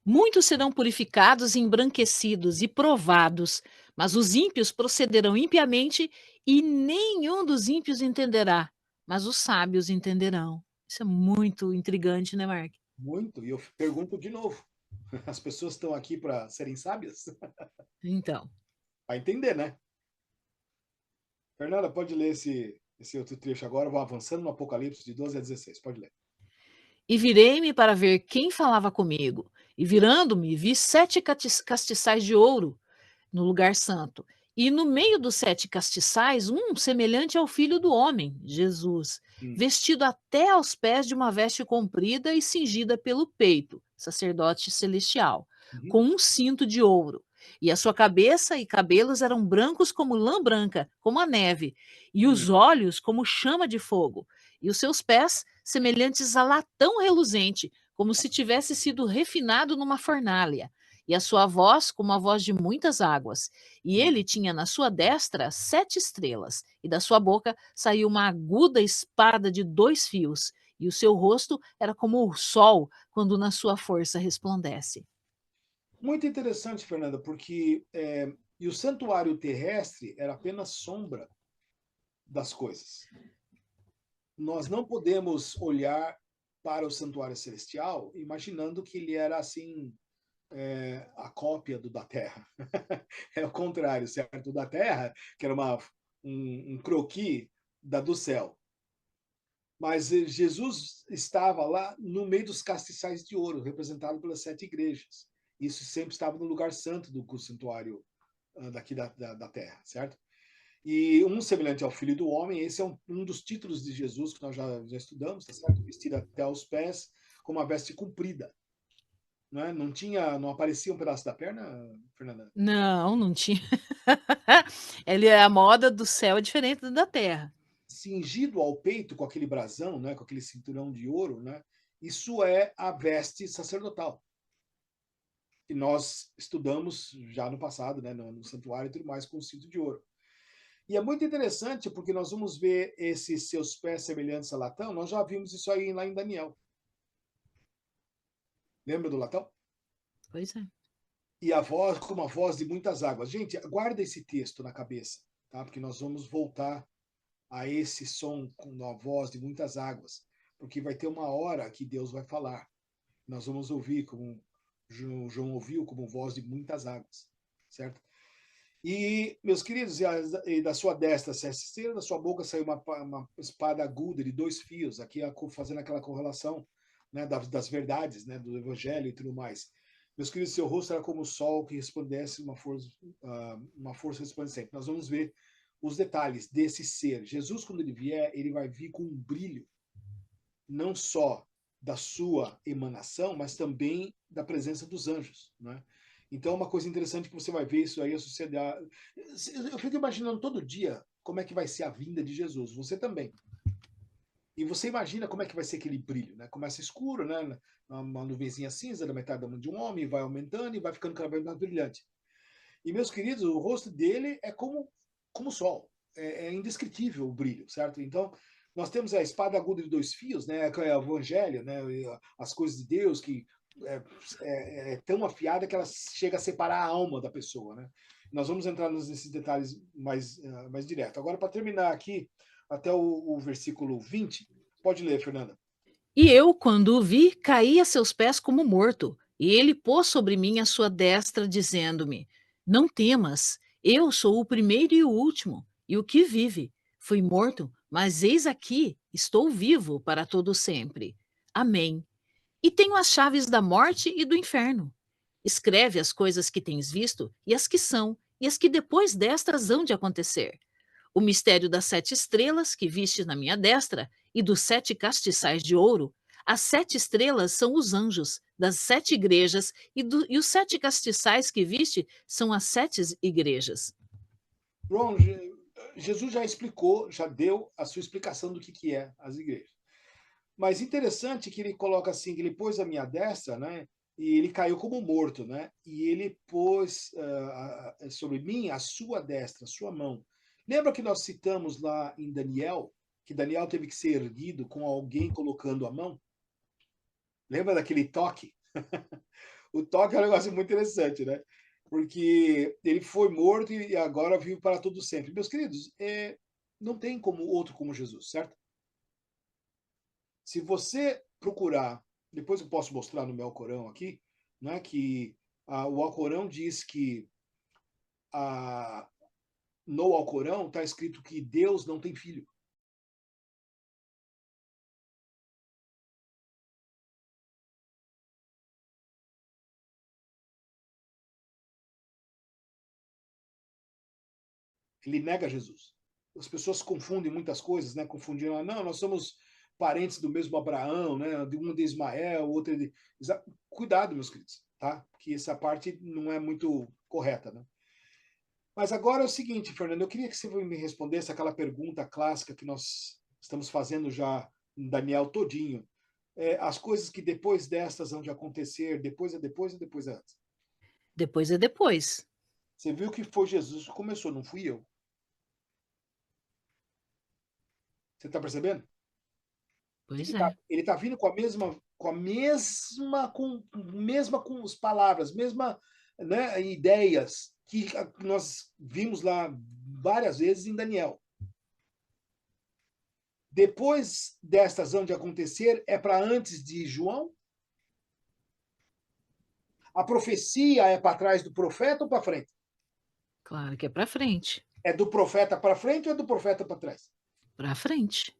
Muitos serão purificados, embranquecidos e provados, mas os ímpios procederão impiamente e nenhum dos ímpios entenderá, mas os sábios entenderão. Isso é muito intrigante, né, Mark? Muito, e eu pergunto de novo: as pessoas estão aqui para serem sábias? Então. Para entender, né? Fernanda, pode ler esse outro trecho agora. Vou avançando no Apocalipse de 12 a 16. Pode ler. E virei-me para ver quem falava comigo. E virando-me, vi 7 castiçais de ouro no lugar santo. E no meio dos 7 castiçais, um semelhante ao Filho do Homem, Jesus, Hum. vestido até aos pés de uma veste comprida e cingida pelo peito, sacerdote celestial, Uhum. com um cinto de ouro. E a sua cabeça e cabelos eram brancos como lã branca, como a neve, e Hum. os olhos como chama de fogo, e os seus pés semelhantes a latão reluzente, como se tivesse sido refinado numa fornalha, e a sua voz como a voz de muitas águas. E Hum. ele tinha na sua destra 7 estrelas, e da sua boca saiu uma aguda espada de 2 fios, e o seu rosto era como o sol quando na sua força resplandece. Muito interessante, Fernanda, porque e o santuário terrestre era apenas sombra das coisas. Nós não podemos olhar para o santuário celestial imaginando que ele era assim a cópia do da Terra. É o contrário, certo? O da Terra, que era um croquis do céu. Mas Jesus estava lá no meio dos castiçais de ouro, representado pelas 7 igrejas. Isso sempre estava no lugar santo do santuário daqui da terra, certo? E um semelhante ao Filho do Homem, esse é um dos títulos de Jesus que nós já estudamos, tá certo? Vestido até os pés, com uma veste comprida. Não, é? Não aparecia um pedaço da perna, Fernanda? Não, não tinha. Ele é a moda do céu é diferente da terra. Cingido ao peito com aquele brasão, né, com aquele cinturão de ouro, né? Isso é a veste sacerdotal. Que nós estudamos já no passado, né, no santuário e tudo mais, com o cinto de ouro. E é muito interessante porque nós vamos ver esses seus pés semelhantes a latão, nós já vimos isso aí lá em Daniel. Lembra do latão? Pois é. E a voz como a voz de muitas águas. Gente, guarda esse texto na cabeça, tá? Porque nós vamos voltar a esse som com a voz de muitas águas, porque vai ter uma hora que Deus vai falar. Nós vamos ouvir como João ouviu como voz de muitas águas, certo? E, meus queridos, e da sua destra 7 estrelas, da sua boca saiu uma espada aguda de 2 fios, aqui fazendo aquela correlação, né, das verdades, né, do evangelho e tudo mais. Meus queridos, seu rosto era como o sol que resplandece uma força resplandecente. Nós vamos ver os detalhes desse ser. Jesus, quando ele vier, ele vai vir com um brilho, não só da sua emanação, mas também da presença dos anjos, né? Então, uma coisa interessante que você vai ver isso aí, a sociedade. Eu fico imaginando todo dia como é que vai ser a vinda de Jesus. Você também. E você imagina como é que vai ser aquele brilho, né? Começa escuro, né? Uma nuvenzinha cinza da metade da mão de um homem, vai aumentando e vai ficando cada vez mais brilhante. E, meus queridos, o rosto dele é como o sol. É indescritível o brilho, certo? Então, nós temos a espada aguda de 2 fios, né? Que é o evangelho, né? As coisas de Deus que é tão afiada que ela chega a separar a alma da pessoa, né? Nós vamos entrar nesses detalhes mais direto. Agora, para terminar aqui, até o versículo 20, pode ler, Fernanda. E eu, quando o vi, caí a seus pés como morto. E ele pôs sobre mim a sua destra, dizendo-me: Não temas, Eu sou o primeiro e o último, e o que vive. Fui morto, mas eis aqui, estou vivo para todo sempre. Amém. E tenho as chaves da morte e do inferno. Escreve as coisas que tens visto, e as que são, e as que depois destas hão de acontecer. O mistério das 7 estrelas que viste na minha destra e dos 7 castiçais de ouro. As 7 estrelas são os anjos das 7 igrejas e os 7 castiçais que viste são as 7 igrejas. João, Jesus já explicou, já deu a sua explicação do que é as igrejas. Mas interessante que ele coloca assim, que ele pôs a minha destra, né? E ele caiu como morto, né? E ele pôs sobre mim a sua destra, a sua mão. Lembra que nós citamos lá em Daniel, que Daniel teve que ser erguido com alguém colocando a mão? Lembra daquele toque? O toque é um negócio muito interessante, né? Porque ele foi morto e agora vive para todo sempre. Meus queridos, não tem como outro como Jesus, certo? Se você procurar, depois eu posso mostrar no meu Alcorão aqui, né, que o Alcorão diz que no Alcorão está escrito que Deus não tem filho. Ele nega Jesus. As pessoas confundem muitas coisas, né? Confundindo, não, nós somos parentes do mesmo Abraão, né? De um de Ismael, outro de Isaac. Cuidado, meus queridos, tá? Que essa parte não é muito correta, né? Mas agora é o seguinte, Fernando, eu queria que você me respondesse aquela pergunta clássica que nós estamos fazendo já em Daniel todinho. As coisas que depois destas vão de acontecer, depois é depois e depois é antes. Depois é depois. Você viu que foi Jesus que começou, não fui eu. Você está percebendo? Pois é. Ele tá vindo com as palavras, mesma, né, ideias que nós vimos lá várias vezes em Daniel. Depois destas hão de acontecer, é para antes de João? A profecia é para trás do profeta ou para frente? Claro que é para frente. É do profeta para frente ou é do profeta para trás? Para frente.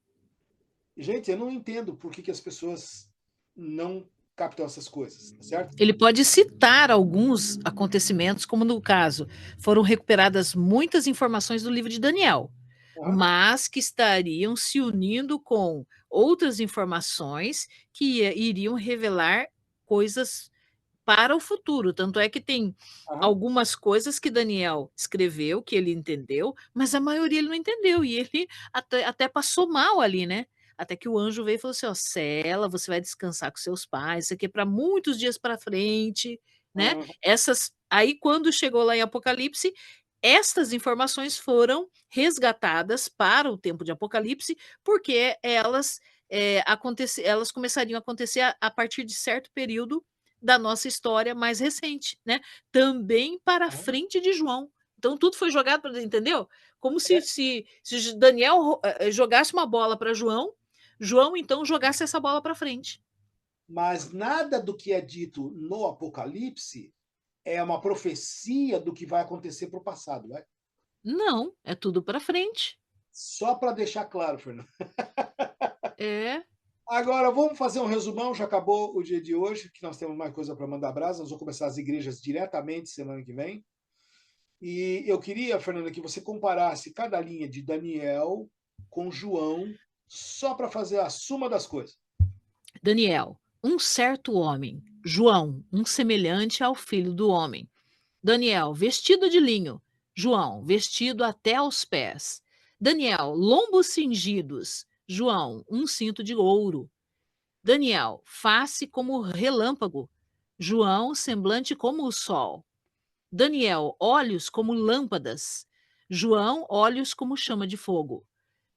Gente, eu não entendo por que as pessoas não captam essas coisas, tá certo? Ele pode citar alguns acontecimentos, como no caso, foram recuperadas muitas informações do livro de Daniel, Uhum, mas que estariam se unindo com outras informações que iriam revelar coisas para o futuro. Tanto é que tem uhum, algumas coisas que Daniel escreveu, que ele entendeu, mas a maioria ele não entendeu. E ele até passou mal ali, né? Até que o anjo veio e falou assim: ó, Sela, você vai descansar com seus pais, isso aqui é para muitos dias para frente, né? uhum, Essas. Aí, quando chegou lá em Apocalipse, estas informações foram resgatadas para o tempo de Apocalipse, porque elas começariam a acontecer a partir de certo período da nossa história mais recente, né? Também para uhum. frente de João. Então tudo foi jogado para, entendeu? Como se Daniel jogasse uma bola para João, João então jogasse essa bola para frente. Mas nada do que é dito no Apocalipse é uma profecia do que vai acontecer para o passado, né? Não, é tudo para frente. Só para deixar claro, Fernando. É. Agora, vamos fazer um resumão, já acabou o dia de hoje, que nós temos mais coisa para mandar brasa, nós vamos começar as igrejas diretamente semana que vem. E eu queria, Fernanda, que você comparasse cada linha de Daniel com João, só para fazer a suma das coisas. Daniel, um certo homem. João, um semelhante ao filho do homem. Daniel, vestido de linho. João, vestido até aos pés. Daniel, lombos cingidos. João, um cinto de ouro. Daniel, face como relâmpago. João, semblante como o sol. Daniel, olhos como lâmpadas. João, olhos como chama de fogo.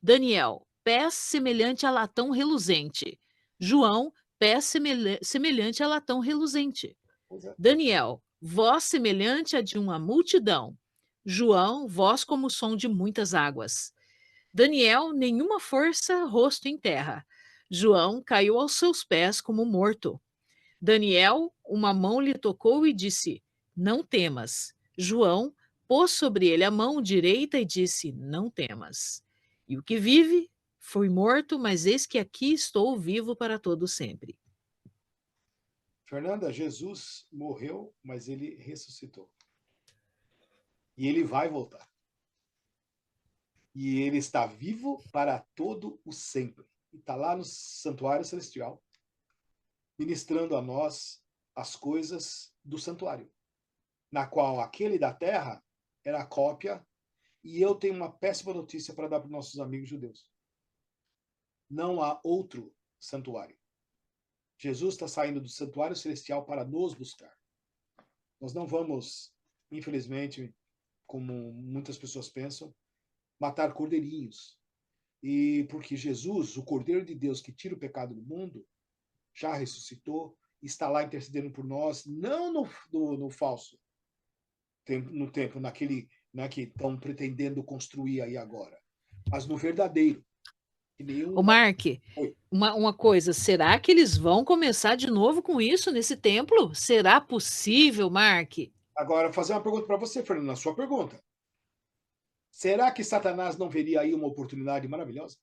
Daniel, pés semelhante a latão reluzente. João, pés semelhante a latão reluzente. Pois é. Daniel, voz semelhante a de uma multidão. João, voz como o som de muitas águas. Daniel, nenhuma força, rosto em terra. João caiu aos seus pés como morto. Daniel, uma mão lhe tocou e disse: Não temas. João, pôs sobre ele a mão direita e disse: Não temas. E o que vive foi morto, mas eis que aqui estou vivo para todo sempre. Fernanda, Jesus morreu, mas ele ressuscitou. E ele vai voltar. E ele está vivo para todo o sempre. E está lá no santuário celestial, ministrando a nós as coisas do santuário, na qual aquele da terra era a cópia. E eu tenho uma péssima notícia para dar para os nossos amigos judeus. Não há outro santuário. Jesus está saindo do santuário celestial para nos buscar. Nós não vamos, infelizmente, como muitas pessoas pensam, matar cordeirinhos. E porque Jesus, o Cordeiro de Deus que tira o pecado do mundo, já ressuscitou, está lá intercedendo por nós, não no falso, no tempo, naquele, né, que estão pretendendo construir aí agora, mas no verdadeiro. Que Ô, nenhum... Mark, Oi. uma coisa, será que eles vão começar de novo com isso nesse templo? Será possível, Mark? Agora, fazer uma pergunta para você, Fernando, na sua pergunta. Será que Satanás não veria aí uma oportunidade maravilhosa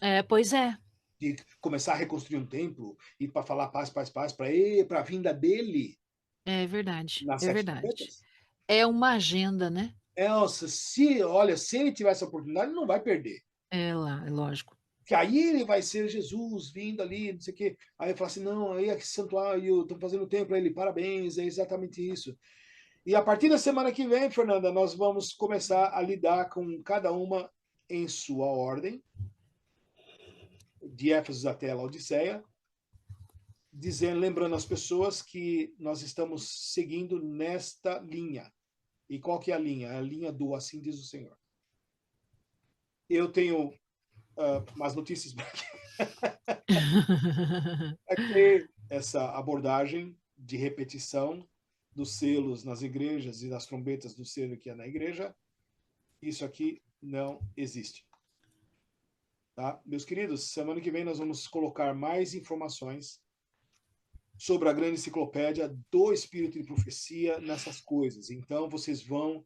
É, pois é. de começar a reconstruir um templo e para falar paz, paz, paz para a vinda dele É verdade, nas é sete verdade. trombetas? É uma agenda, né? Elsa, olha, se ele tiver essa oportunidade, ele não vai perder. É lá, é lógico. Que aí ele vai ser Jesus vindo ali, não sei o quê. Aí ele fala assim: não, aí é que santuário, estão fazendo o templo. Aí ele, parabéns, é exatamente isso. E a partir da semana que vem, Fernanda, nós vamos começar a lidar com cada uma em sua ordem, de Éfeso até a Laodiceia, dizendo, lembrando as pessoas que nós estamos seguindo nesta linha. E qual que é a linha? É a linha do assim diz o Senhor. Eu tenho mais notícias para ter essa abordagem de repetição dos selos nas igrejas e das trombetas do selo que é na igreja. Isso aqui não existe. Tá? Meus queridos, semana que vem nós vamos colocar mais informações sobre a grande enciclopédia do Espírito de Profecia nessas coisas. Então, vocês vão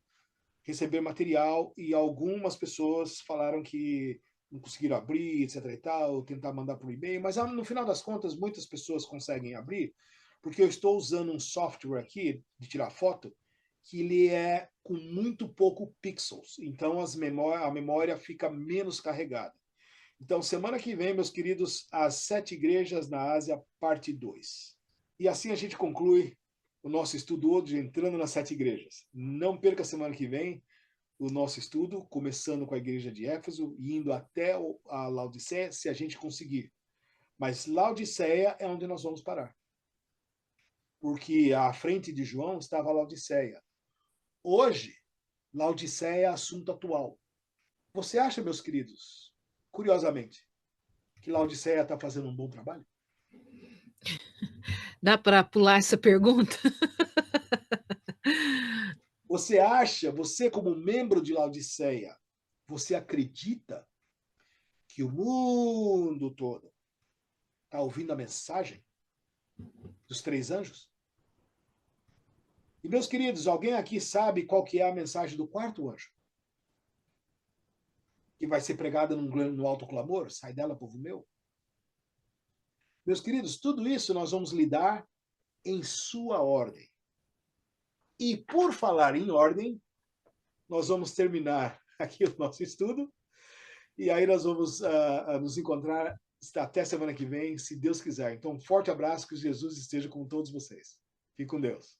receber material e algumas pessoas falaram que não conseguiram abrir, etc e tal, tentar mandar por e-mail, mas no final das contas, muitas pessoas conseguem abrir, porque eu estou usando um software aqui de tirar foto, que ele é com muito pouco pixels, então a memória fica menos carregada. Então, semana que vem, meus queridos, as 7 igrejas na Ásia, parte 2. E assim a gente conclui o nosso estudo hoje, entrando nas 7 igrejas. Não perca a semana que vem o nosso estudo, começando com a igreja de Éfeso e indo até a Laodiceia, se a gente conseguir. Mas Laodiceia é onde nós vamos parar. Porque à frente de João estava a Laodiceia. Hoje, Laodiceia é assunto atual. Você acha, meus queridos, curiosamente, que Laodiceia está fazendo um bom trabalho? Dá para pular essa pergunta? Você acha, você como membro de Laodiceia, você acredita que o mundo todo está ouvindo a mensagem dos 3 anjos? E, meus queridos, alguém aqui sabe qual que é a mensagem do 4º anjo? Que vai ser pregada no alto clamor? Sai dela, povo meu. Meus queridos, tudo isso nós vamos lidar em sua ordem. E por falar em ordem, nós vamos terminar aqui o nosso estudo. E aí nós vamos nos encontrar até semana que vem, se Deus quiser. Então, um forte abraço, que Jesus esteja com todos vocês. Fique com Deus.